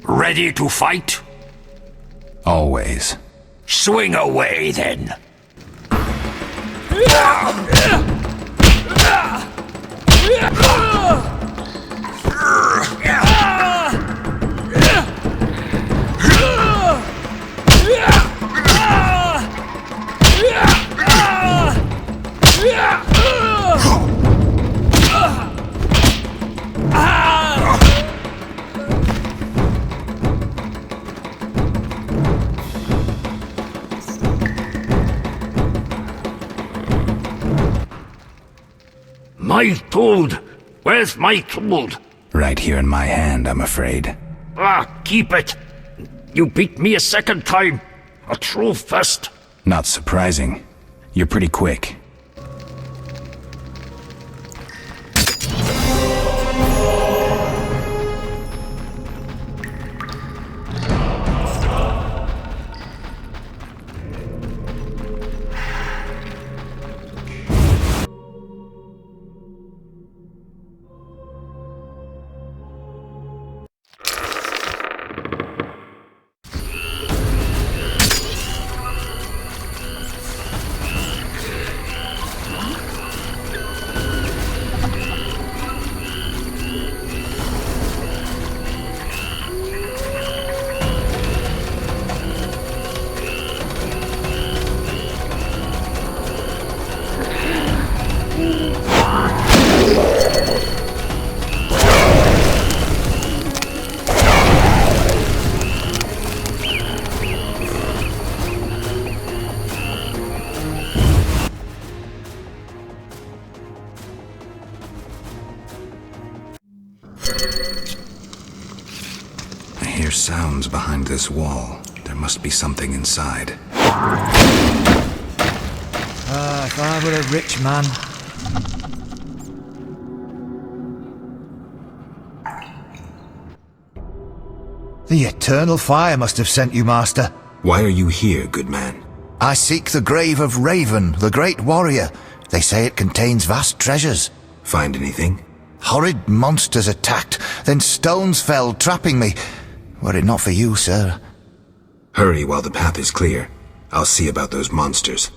Ready to fight? Always. Swing away, then. My gold! Where's my gold? Right here in my hand, I'm afraid. Keep it! You beat me a second time! A true fist! Not surprising. You're pretty quick. Sounds behind this wall. There must be something inside. If I were a rich man. The eternal fire must have sent you, Master. Why are you here, good man? I seek the grave of Raven, the great warrior. They say it contains vast treasures. Find anything? Horrid monsters attacked, then stones fell, trapping me. Were it not for you, sir. Hurry while the path is clear. I'll see about those monsters.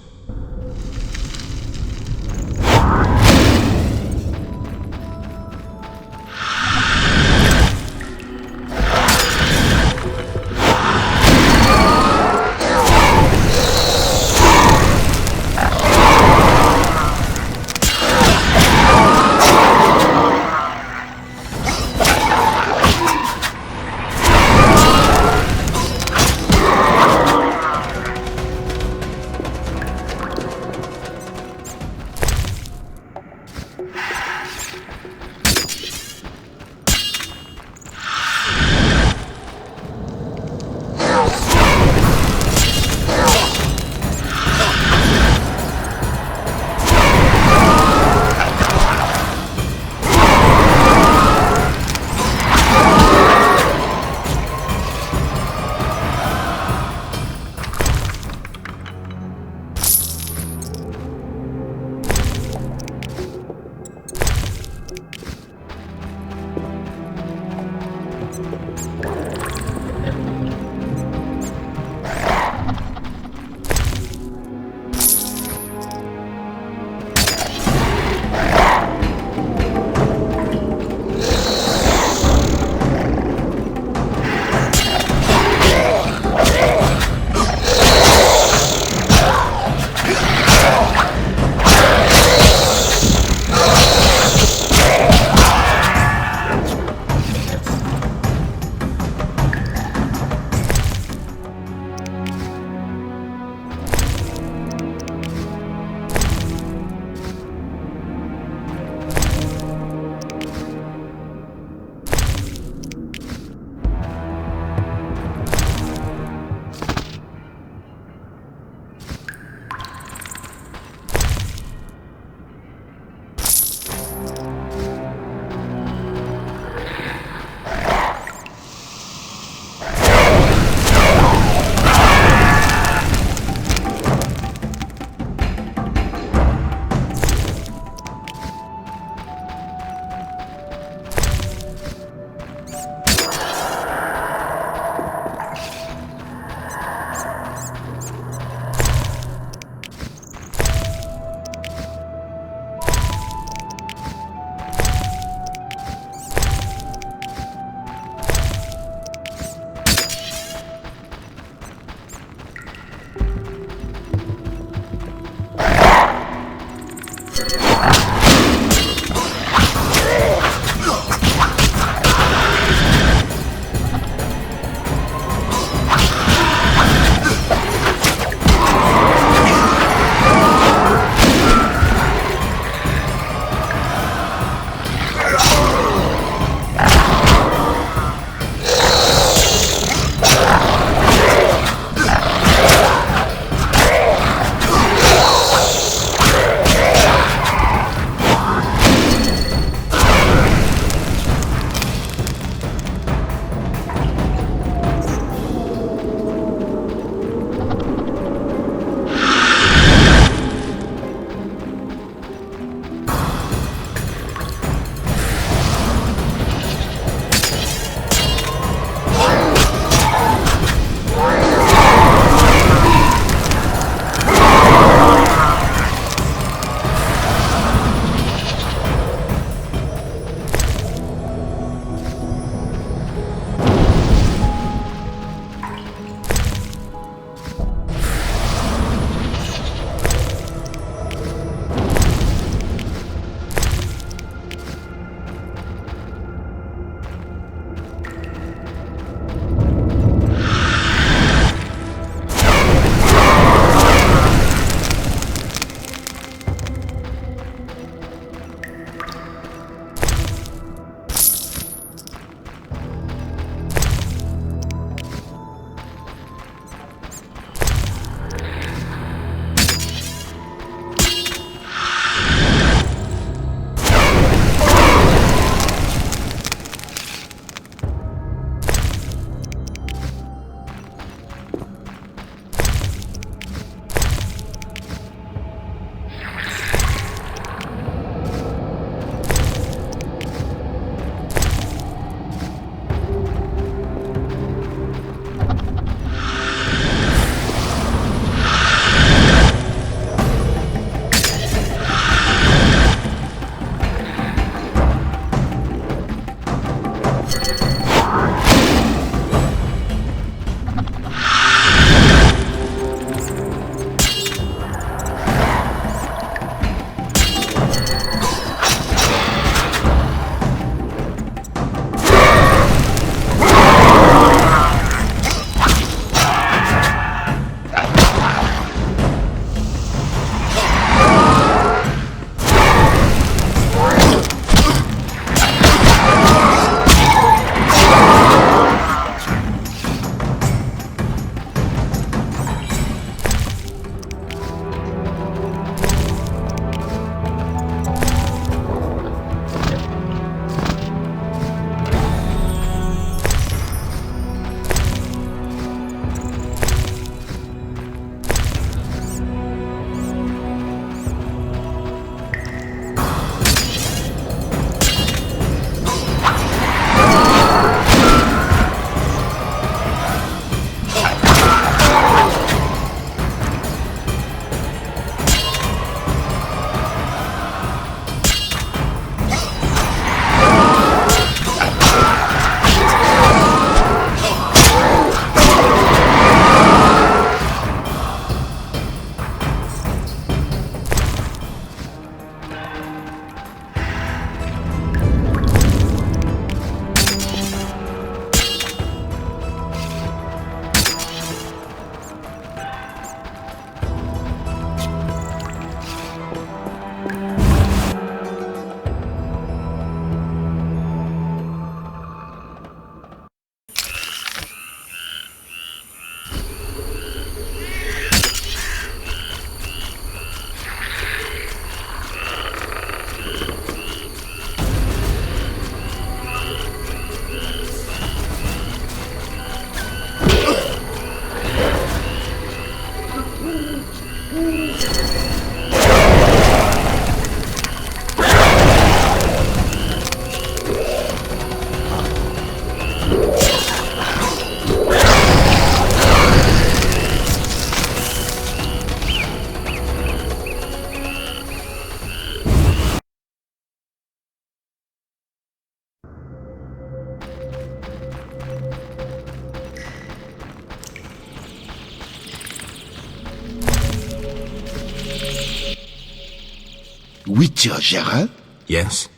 Witcher, Gerard? Yes?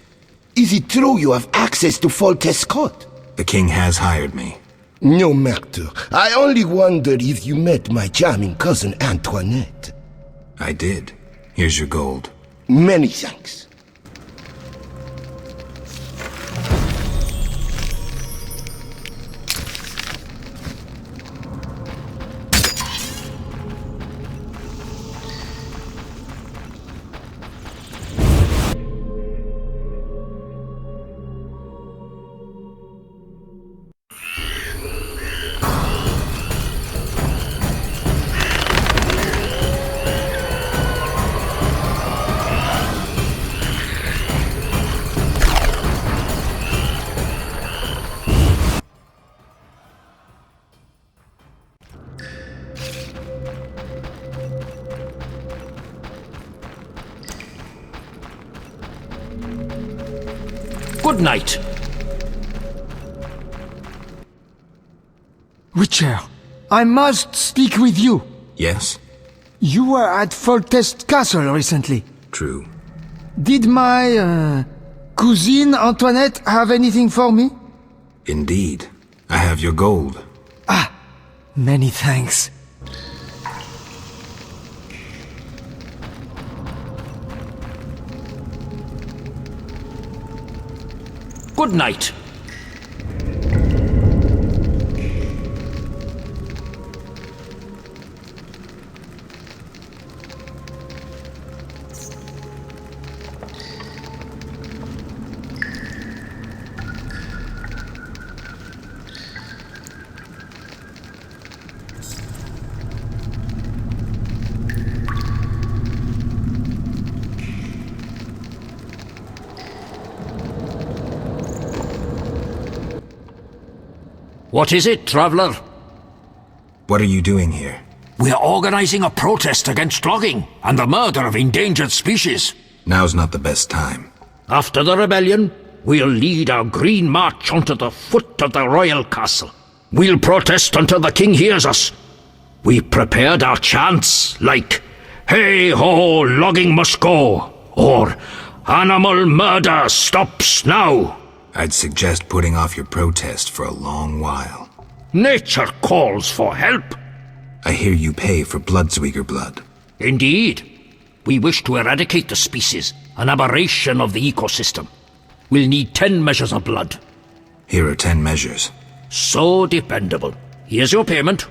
Is it true you have access to Foltest Court? The king has hired me. No matter. I only wonder if you met my charming cousin Antoinette. I did. Here's your gold. Many thanks. Good night. Witcher, I must speak with you. Yes? You were at Foltest Castle recently. True. Did my, cousine Antoinette have anything for me? Indeed. I have your gold. Ah, many thanks. Good night. What is it, traveller? What are you doing here? We are organizing a protest against logging and the murder of endangered species. Now's not the best time. After the rebellion, we'll lead our green march onto the foot of the royal castle. We'll protest until the king hears us. We prepared our chants like, "Hey ho, logging must go," or "Animal murder stops now." I'd suggest putting off your protest for a long while. Nature calls for help. I hear you pay for Bloodsweeger blood. Indeed. We wish to eradicate the species, an aberration of the ecosystem. We'll need 10 measures of blood. Here are 10 measures. So dependable. Here's your payment.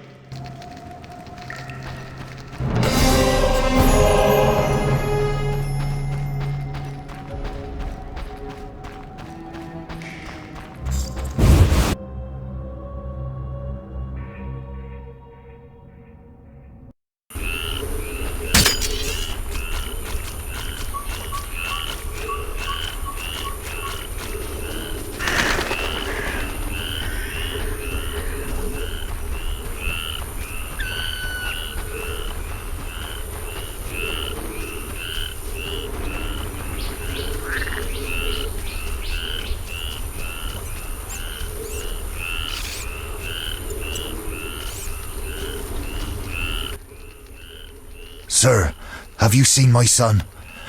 Sir, have you seen my son?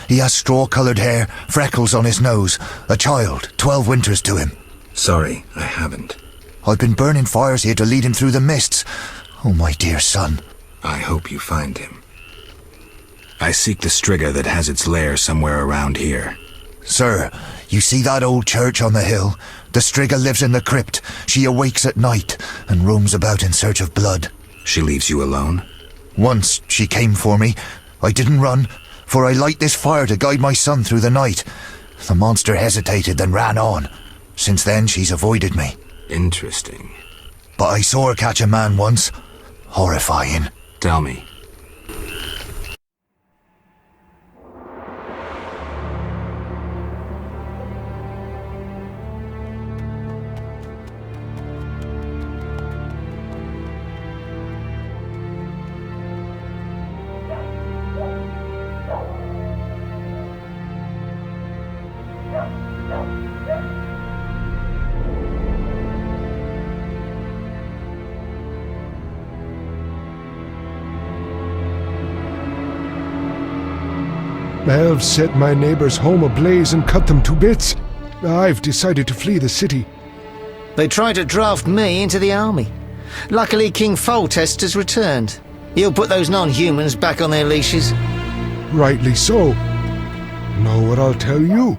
He has straw-coloured hair, freckles on his nose, a child, 12 winters to him. Sorry, I haven't. I've been burning fires here to lead him through the mists. Oh, my dear son. I hope you find him. I seek the Striga that has its lair somewhere around here. Sir, you see that old church on the hill? The Striga lives in the crypt. She awakes at night and roams about in search of blood. She leaves you alone? Once she came for me. I didn't run, for I light this fire to guide my son through the night. The monster hesitated, then ran on. Since then, she's avoided me. Interesting. But I saw her catch a man once. Horrifying. Tell me. Elves set my neighbor's home ablaze and cut them to bits. I've decided to flee the city. They tried to draft me into the army. Luckily, King Foltest has returned. He'll put those non-humans back on their leashes. Rightly so. Know what I'll tell you?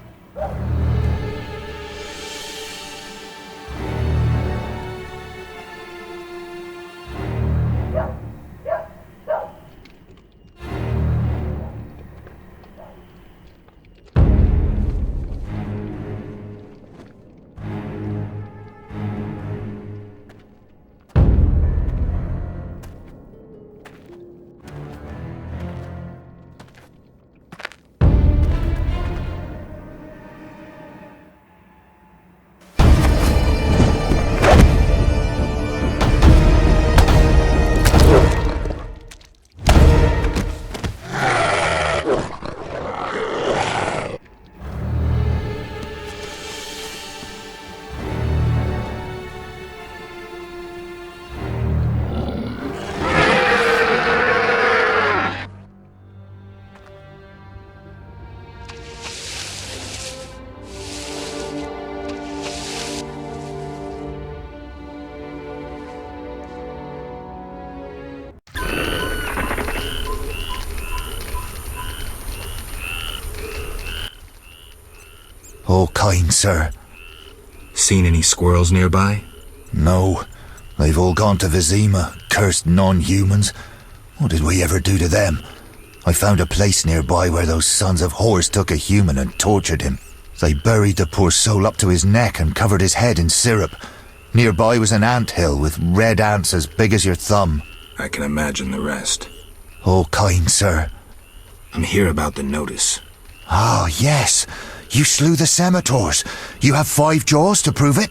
Oh, kind sir. Seen any squirrels nearby? No. They've all gone to Vizima, cursed non-humans. What did we ever do to them? I found a place nearby where those sons of whores took a human and tortured him. They buried the poor soul up to his neck and covered his head in syrup. Nearby was an anthill with red ants as big as your thumb. I can imagine the rest. Oh, kind sir. I'm here about the notice. Ah, yes. You slew the Scimitars. You have 5 jaws to prove it?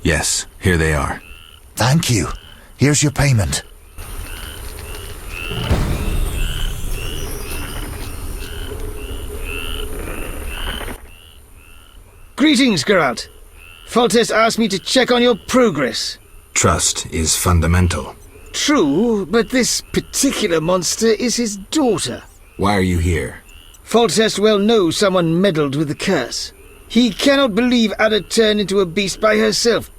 Yes, here they are. Thank you. Here's your payment. Greetings, Geralt. Foltest asked me to check on your progress. Trust is fundamental. True, but this particular monster is his daughter. Why are you here? Foltest well knows someone meddled with the curse. He cannot believe Ada turned into a beast by herself.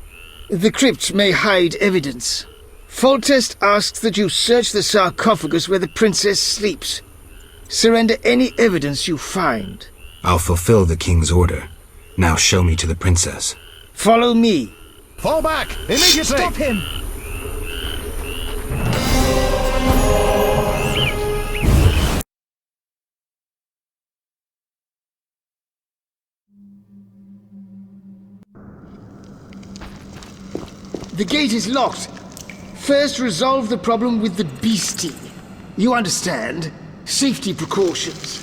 The crypt may hide evidence. Foltest asks that you search the sarcophagus where the princess sleeps. Surrender any evidence you find. I'll fulfill the king's order. Now show me to the princess. Follow me. Fall back! Immediately! Stop him! The gate is locked. First, resolve the problem with the beastie. You understand? Safety precautions.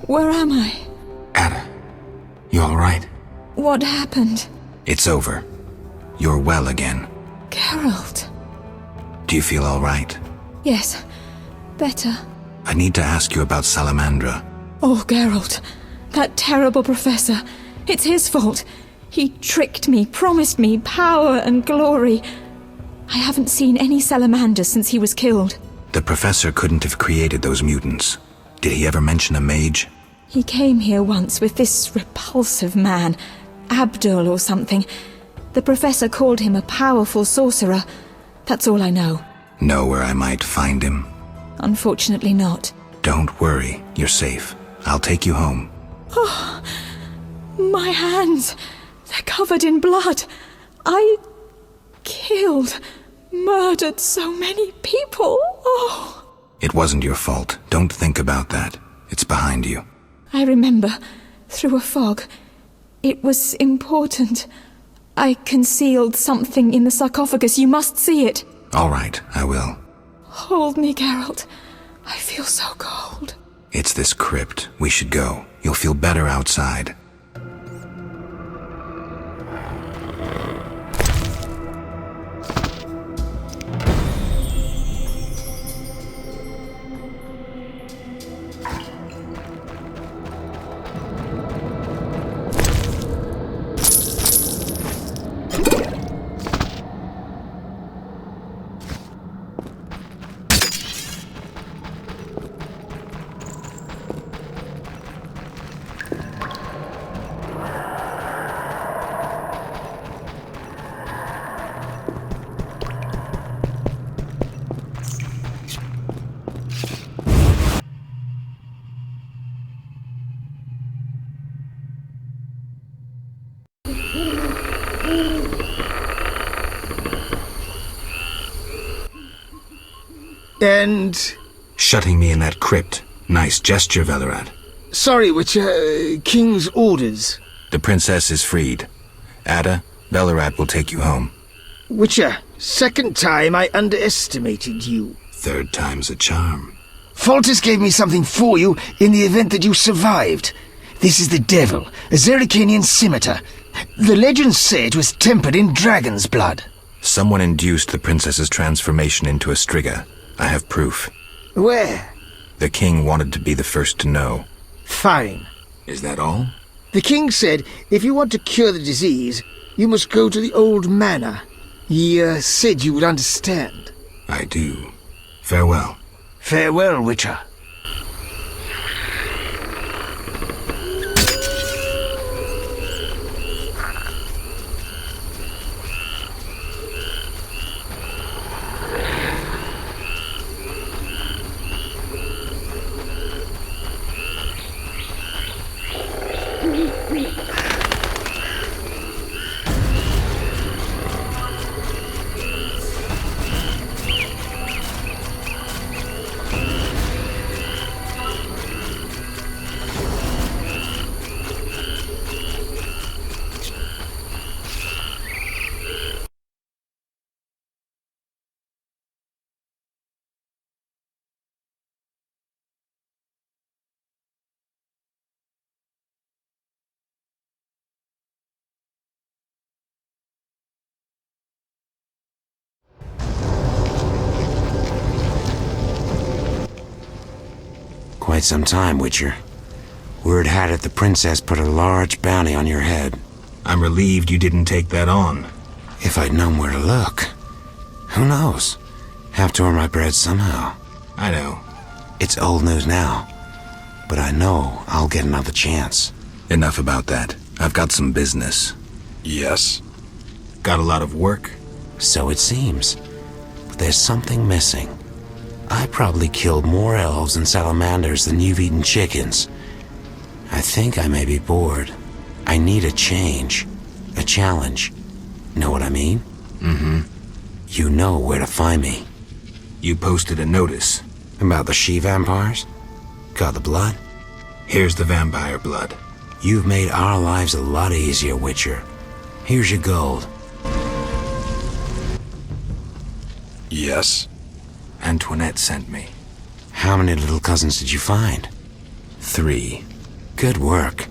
Where am I? Ada, you alright? What happened? It's over. You're well again. Geralt. Do you feel alright? Yes, better. I need to ask you about Salamandra. Oh, Geralt. That terrible professor. It's his fault. He tricked me, promised me power and glory. I haven't seen any salamanders since he was killed. The professor couldn't have created those mutants. Did he ever mention a mage? He came here once with this repulsive man, Abdul or something. The professor called him a powerful sorcerer. That's all I know. Know where I might find him? Unfortunately not. Don't worry, you're safe. I'll take you home. Oh, my hands. They're covered in blood. I killed, murdered so many people. Oh. It wasn't your fault. Don't think about that. It's behind you. I remember, through a fog. It was important. I concealed something in the sarcophagus. You must see it. All right, I will. Hold me, Geralt. I feel so cold. It's this crypt. We should go. You'll feel better outside. And... Shutting me in that crypt. Nice gesture, Velerad. Sorry, Witcher. King's orders. The princess is freed. Ada, Velerad will take you home. Witcher, second time I underestimated you. Third time's a charm. Foltest gave me something for you in the event that you survived. This is the devil, a Zerrikanian scimitar. The legends say it was tempered in dragon's blood. Someone induced the princess's transformation into a striga. I have proof. Where? The king wanted to be the first to know. Fine. Is that all? The king said if you want to cure the disease, you must go to the old manor. He said you would understand. I do. Farewell. Farewell, Witcher. Quite some time, Witcher. Word had it the princess put a large bounty on your head. I'm relieved you didn't take that on. If I'd known where to look. Who knows? Have to earn my bread somehow. I know. It's old news now. But I know I'll get another chance. Enough about that. I've got some business. Yes? Got a lot of work? So it seems. But there's something missing. I probably killed more elves and salamanders than you've eaten chickens. I think I may be bored. I need a change. A challenge. Know what I mean? Mm-hmm. You know where to find me. You posted a notice. About the she-vampires? Got the blood? Here's the vampire blood. You've made our lives a lot easier, Witcher. Here's your gold. Yes? Antoinette sent me. How many little cousins did you find? 3. Good work.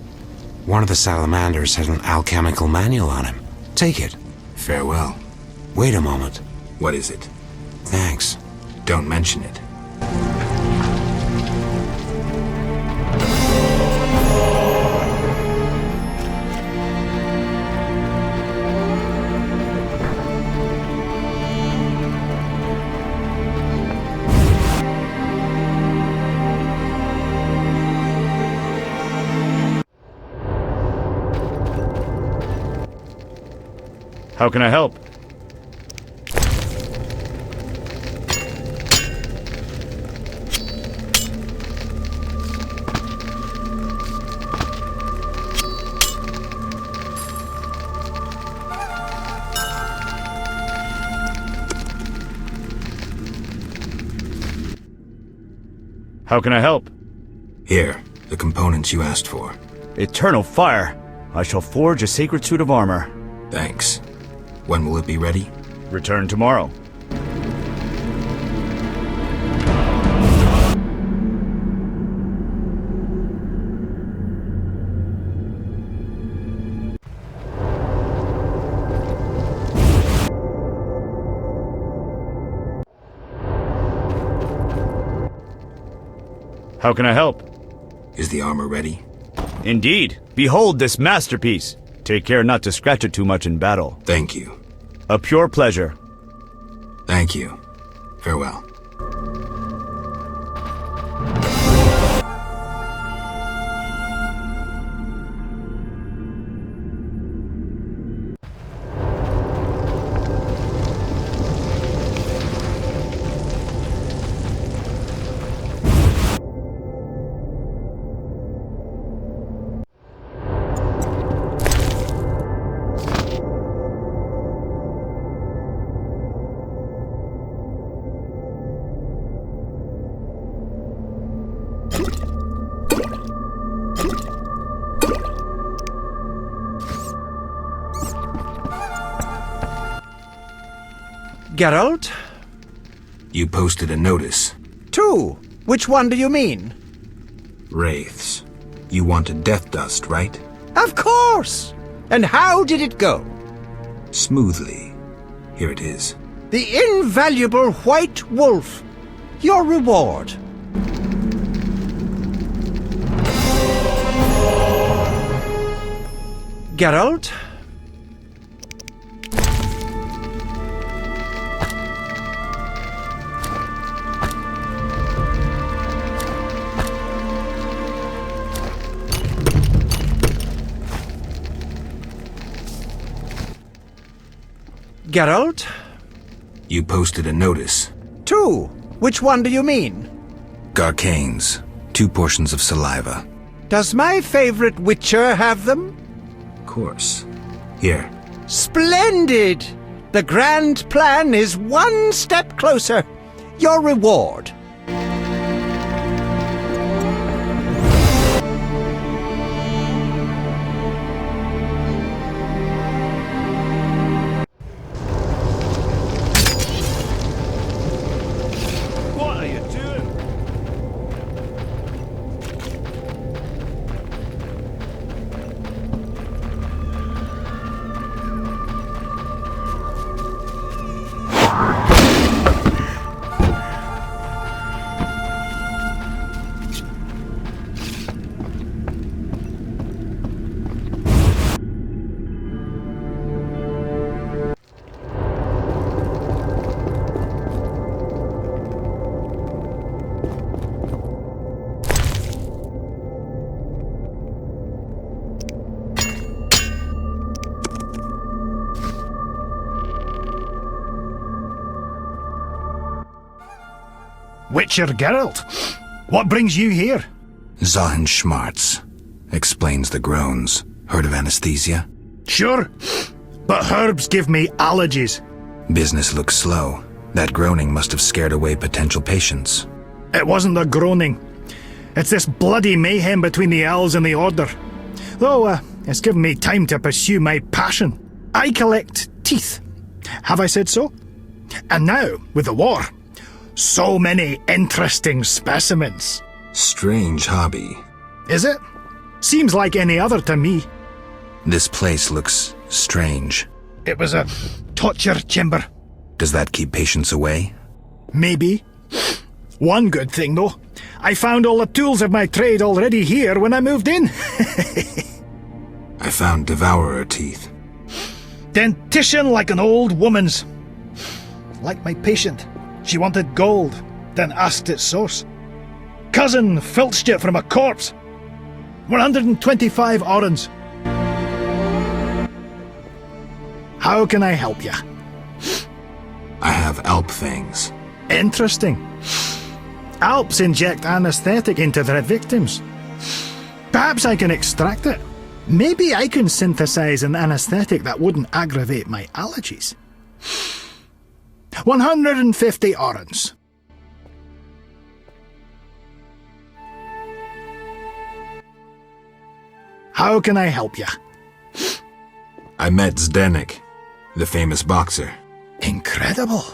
One of the salamanders had an alchemical manual on him. Take it. Farewell. Wait a moment. What is it? Thanks. Don't mention it. How can I help? How can I help? Here, the components you asked for. Eternal fire! I shall forge a sacred suit of armor. Thanks. When will it be ready? Return tomorrow. How can I help? Is the armor ready? Indeed. Behold this masterpiece. Take care not to scratch it too much in battle. Thank you. A pure pleasure. Thank you. Farewell. Geralt? You posted a notice. 2. Which one do you mean? Wraiths. You wanted death dust, right? Of course! And how did it go? Smoothly. Here it is. The invaluable White Wolf. Your reward. Geralt? Geralt? You posted a notice. 2. Which one do you mean? Garcanes. 2 portions of saliva. Does my favorite Witcher have them? Of course. Here. Splendid! The grand plan is one step closer. Your reward. Witcher Geralt, what brings you here? Zahin Schmartz. Explains the groans. Heard of anesthesia? Sure, but herbs give me allergies. Business looks slow. That groaning must have scared away potential patients. It wasn't the groaning. It's this bloody mayhem between the elves and the Order. Though, it's given me time to pursue my passion. I collect teeth. Have I said so? And now, with the war, so many interesting specimens. Strange hobby. Is it? Seems like any other to me. This place looks strange. It was a torture chamber. Does that keep patients away? Maybe. One good thing, though. I found all the tools of my trade already here when I moved in. I found devourer teeth. Dentition like an old woman's. Like my patient. She wanted gold, then asked its source. Cousin filched it from a corpse. 125 orens. How can I help you? I have Alp things. Interesting. Alps inject anesthetic into their victims. Perhaps I can extract it. Maybe I can synthesize an anesthetic that wouldn't aggravate my allergies. 150 orens. How can I help you? I met Zdenek, the famous boxer. Incredible.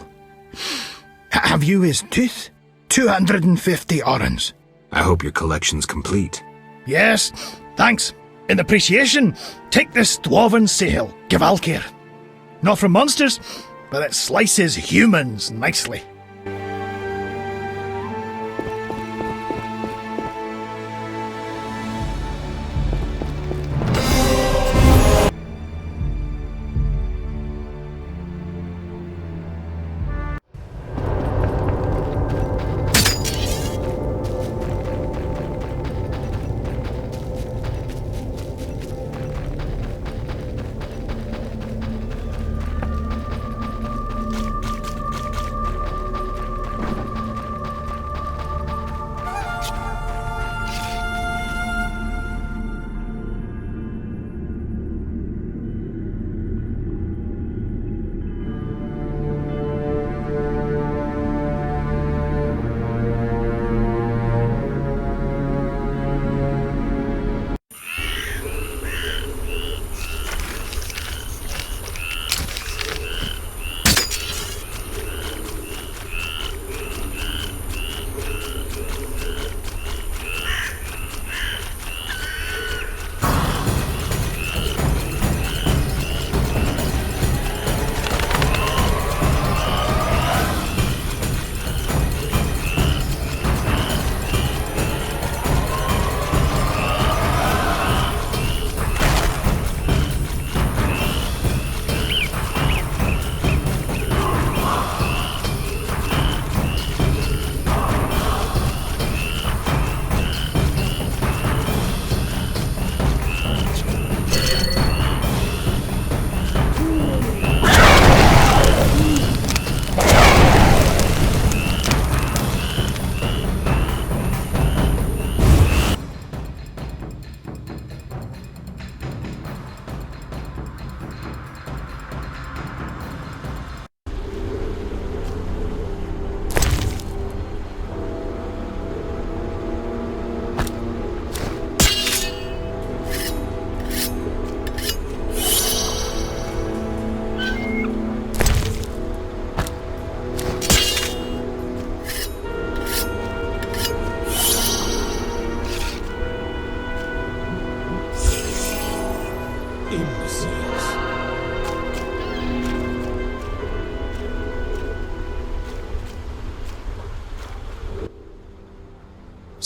Have you his tooth? 250 orens. I hope your collection's complete. Yes, thanks. In appreciation, take this dwarven sail, Givalkir. Not from monsters, but it slices humans nicely.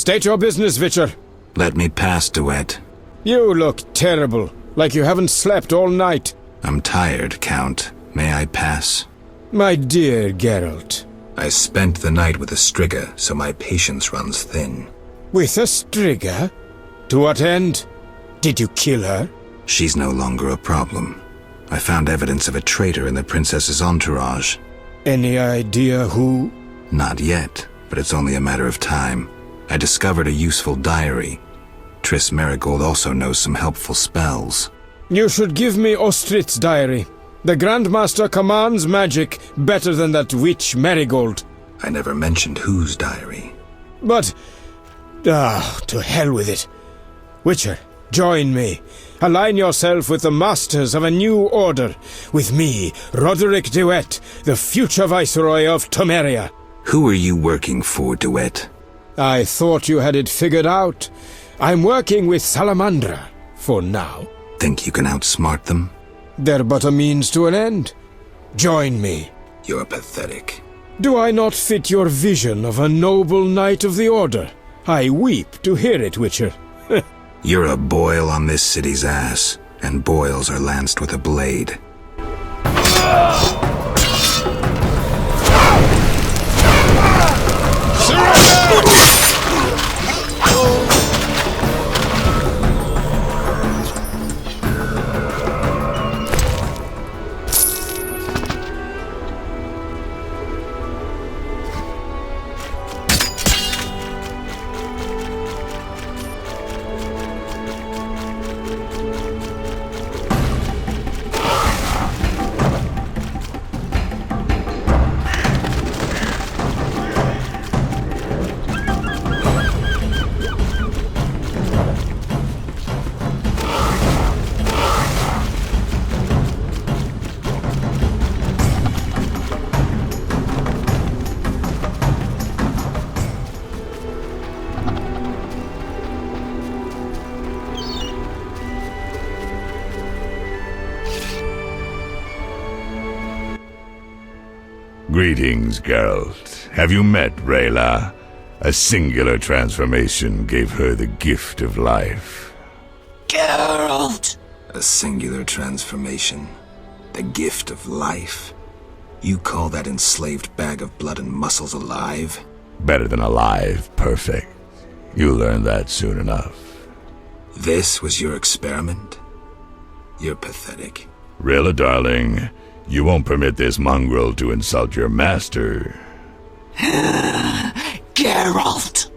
State your business, Witcher. Let me pass, Duet. You look terrible, like you haven't slept all night. I'm tired, Count. May I pass? My dear Geralt. I spent the night with a Striga, so my patience runs thin. With a Striga? To what end? Did you kill her? She's no longer a problem. I found evidence of a traitor in the princess's entourage. Any idea who? Not yet, but it's only a matter of time. I discovered a useful diary. Triss Marigold also knows some helpful spells. You should give me Ostrit's diary. The Grandmaster commands magic better than that witch Marigold. I never mentioned whose diary. But... to hell with it. Witcher, join me. Align yourself with the masters of a new order. With me, Roderick Duet, the future Viceroy of Temeria. Who are you working for, Duet? I thought you had it figured out. I'm working with Salamandra, for now. Think you can outsmart them? They're but a means to an end. Join me. You're pathetic. Do I not fit your vision of a noble knight of the Order? I weep to hear it, Witcher. You're a boil on this city's ass, and boils are lanced with a blade. Greetings, Geralt. Have you met Rayla? A singular transformation gave her the gift of life. Geralt! A singular transformation. The gift of life. You call that enslaved bag of blood and muscles alive? Better than alive, perfect. You'll learn that soon enough. This was your experiment? You're pathetic. Rayla, darling, you won't permit this mongrel to insult your master. Geralt!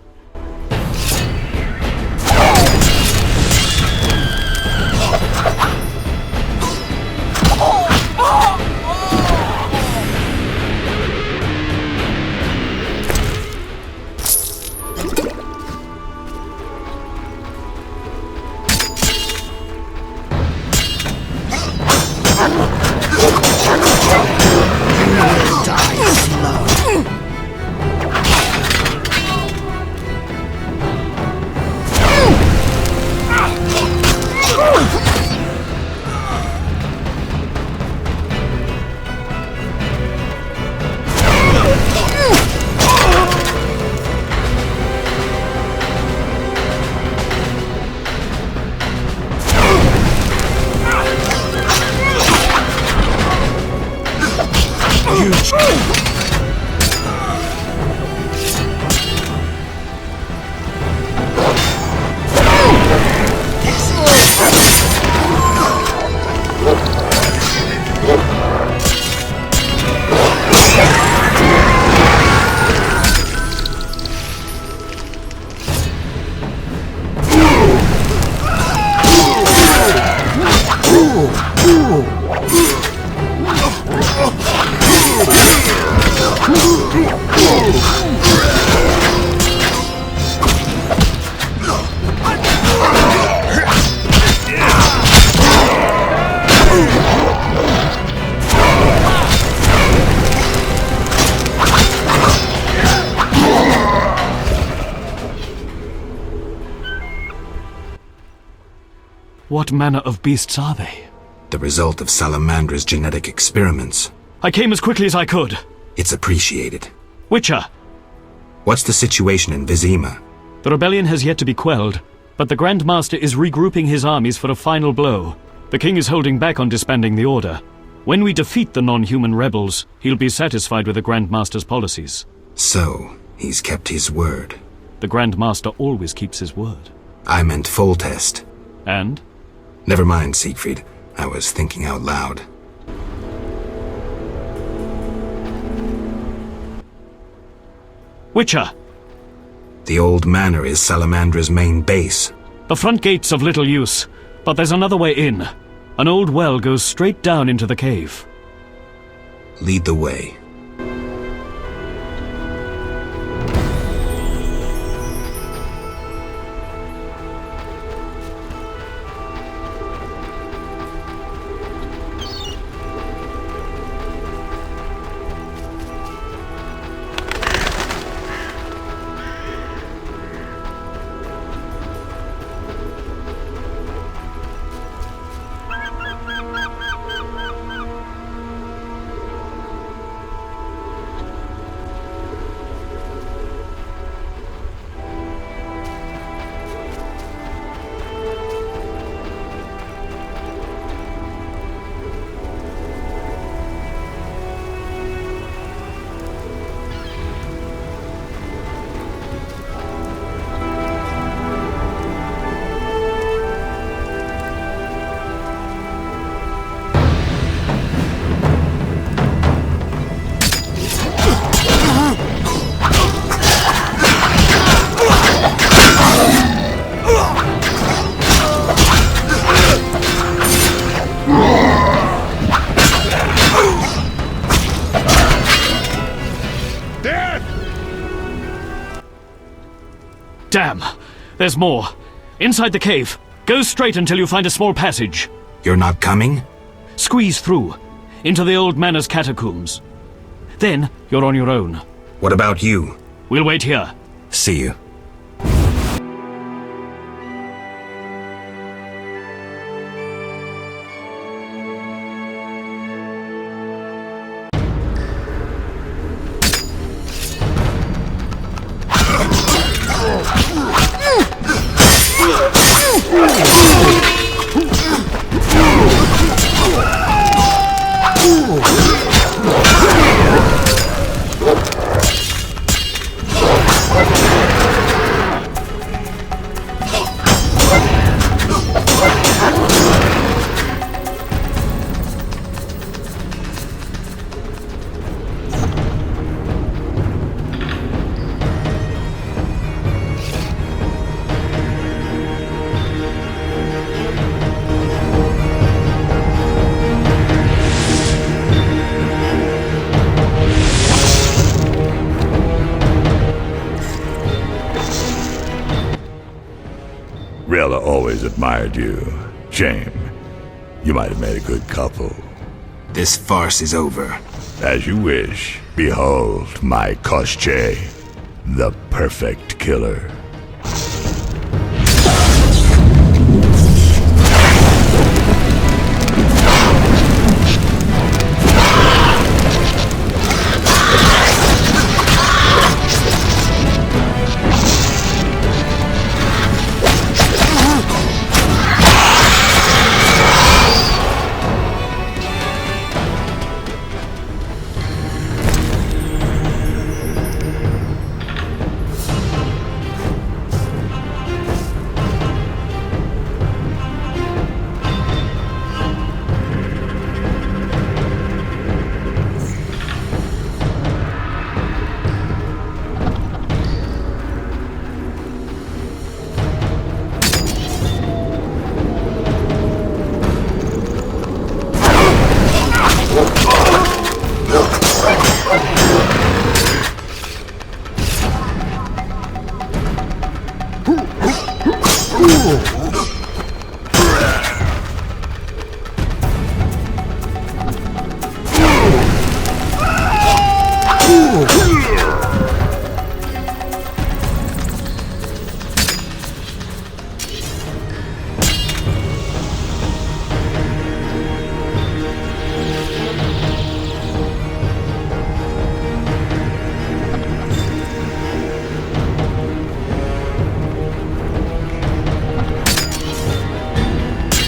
What manner of beasts are they? The result of Salamandra's genetic experiments. I came as quickly as I could. It's appreciated. Witcher! What's the situation in Vizima? The rebellion has yet to be quelled, but the grandmaster is regrouping his armies for a final blow. The king is holding back on disbanding the order. When we defeat the non-human rebels, he'll be satisfied with the grandmaster's policies. So, he's kept his word. The grandmaster always keeps his word. I meant Foltest. And? Never mind, Siegfried. I was thinking out loud. Witcher! The old manor is Salamandra's main base. The front gate's of little use, but there's another way in. An old well goes straight down into the cave. Lead the way. There's more. Inside the cave. Go straight until you find a small passage. You're not coming? Squeeze through. Into the old manor's catacombs. Then, you're on your own. What about you? We'll wait here. See you. Rella always admired you. Shame. You might have made a good couple. This farce is over. As you wish. Behold my Koschei, the perfect killer.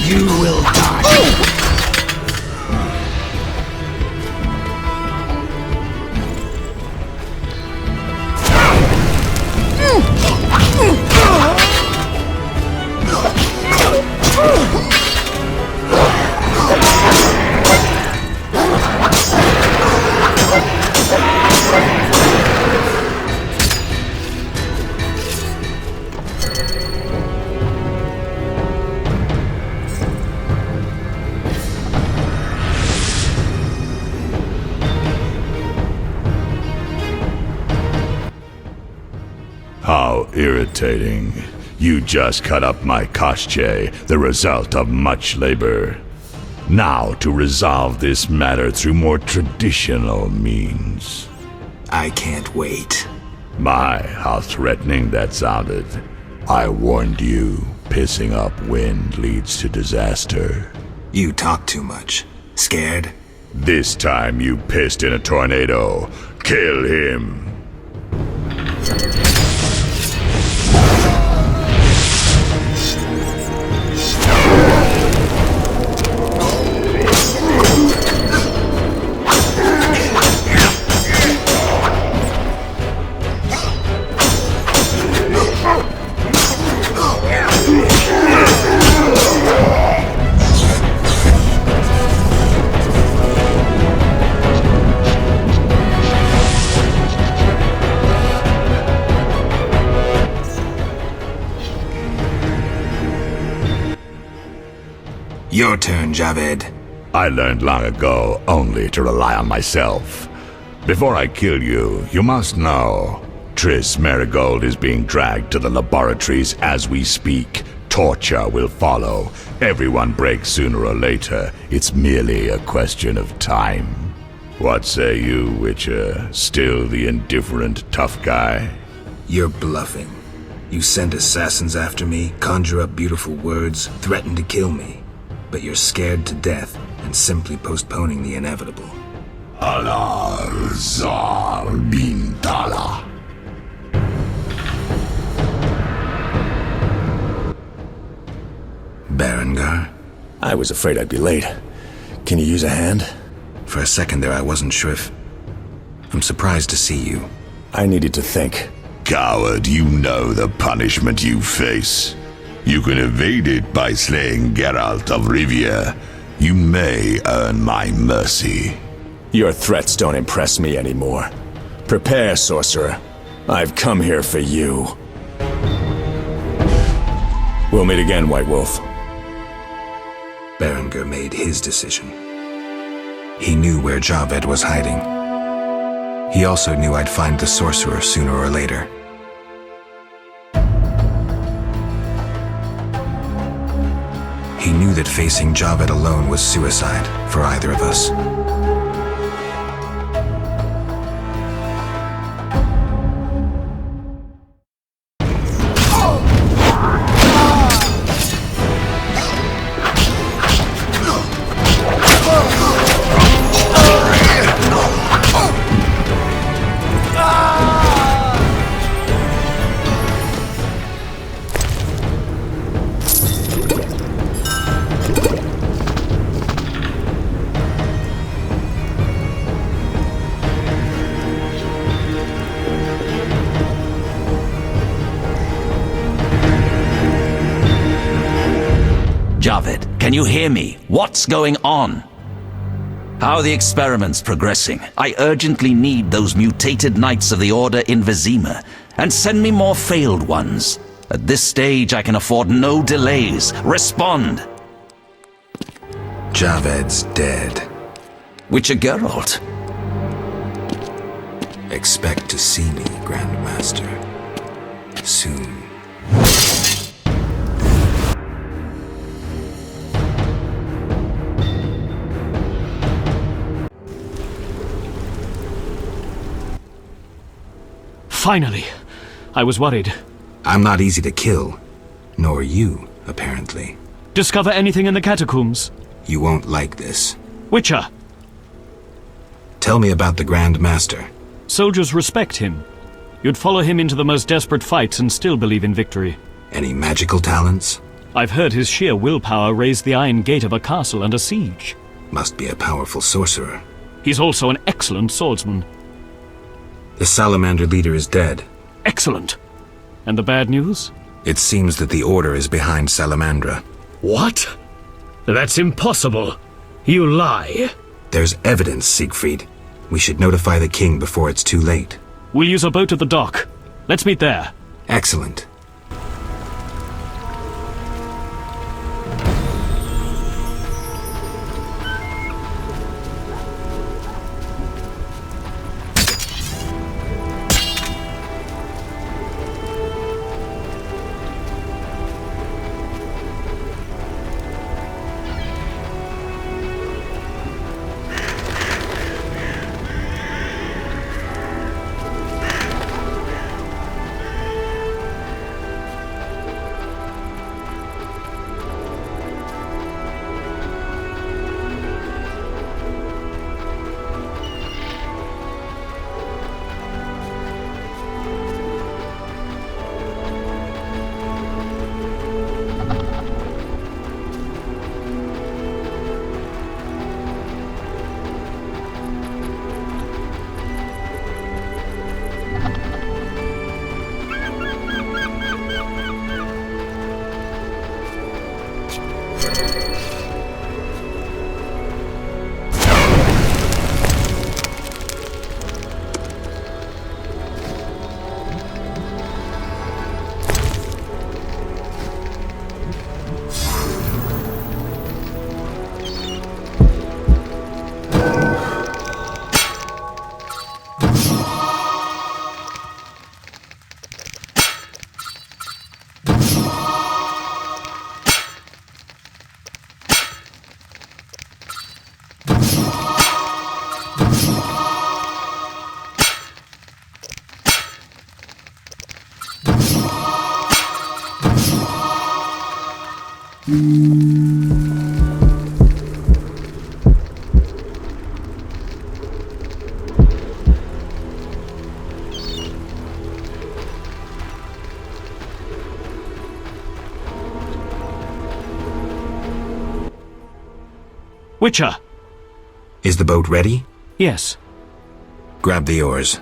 You will die. How irritating. You just cut up my Koschei, the result of much labor. Now to resolve this matter through more traditional means. I can't wait. My, how threatening that sounded. I warned you, pissing up wind leads to disaster. You talk too much. Scared? This time you pissed in a tornado. Kill him. Your turn, Javed. I learned long ago only to rely on myself. Before I kill you, you must know, Triss Marigold is being dragged to the laboratories as we speak. Torture will follow. Everyone breaks sooner or later. It's merely a question of time. What say you, Witcher? Still the indifferent tough guy? You're bluffing. You send assassins after me, conjure up beautiful words, threaten to kill me. But you're scared to death and simply postponing the inevitable. Allah Zar bin Tala. Berengar? I was afraid I'd be late. Can you use a hand? For a second there I wasn't sure if... I'm surprised to see you. I needed to think. Coward, you know the punishment you face. You can evade it by slaying Geralt of Rivia. You may earn my mercy. Your threats don't impress me anymore. Prepare, sorcerer. I've come here for you. We'll meet again, White Wolf. Berengar made his decision. He knew where Javed was hiding. He also knew I'd find the sorcerer sooner or later. He knew that facing Javed alone was suicide for either of us. Javed, can you hear me? What's going on? How are the experiments progressing? I urgently need those mutated Knights of the Order in Vizima, and send me more failed ones. At this stage, I can afford no delays. Respond! Javed's dead. Witcher Geralt? Expect to see me, Grandmaster. Soon. Finally! I was worried. I'm not easy to kill. Nor you, apparently. Discover anything in the catacombs? You won't like this. Witcher! Tell me about the Grandmaster. Soldiers respect him. You'd follow him into the most desperate fights and still believe in victory. Any magical talents? I've heard his sheer willpower raised the iron gate of a castle under siege. Must be a powerful sorcerer. He's also an excellent swordsman. The Salamander leader is dead. Excellent. And the bad news? It seems that the Order is behind Salamandra. What? That's impossible. You lie. There's evidence, Siegfried. We should notify the king before it's too late. We'll use a boat at the dock. Let's meet there. Excellent. Witcher! Is the boat ready? Yes. Grab the oars.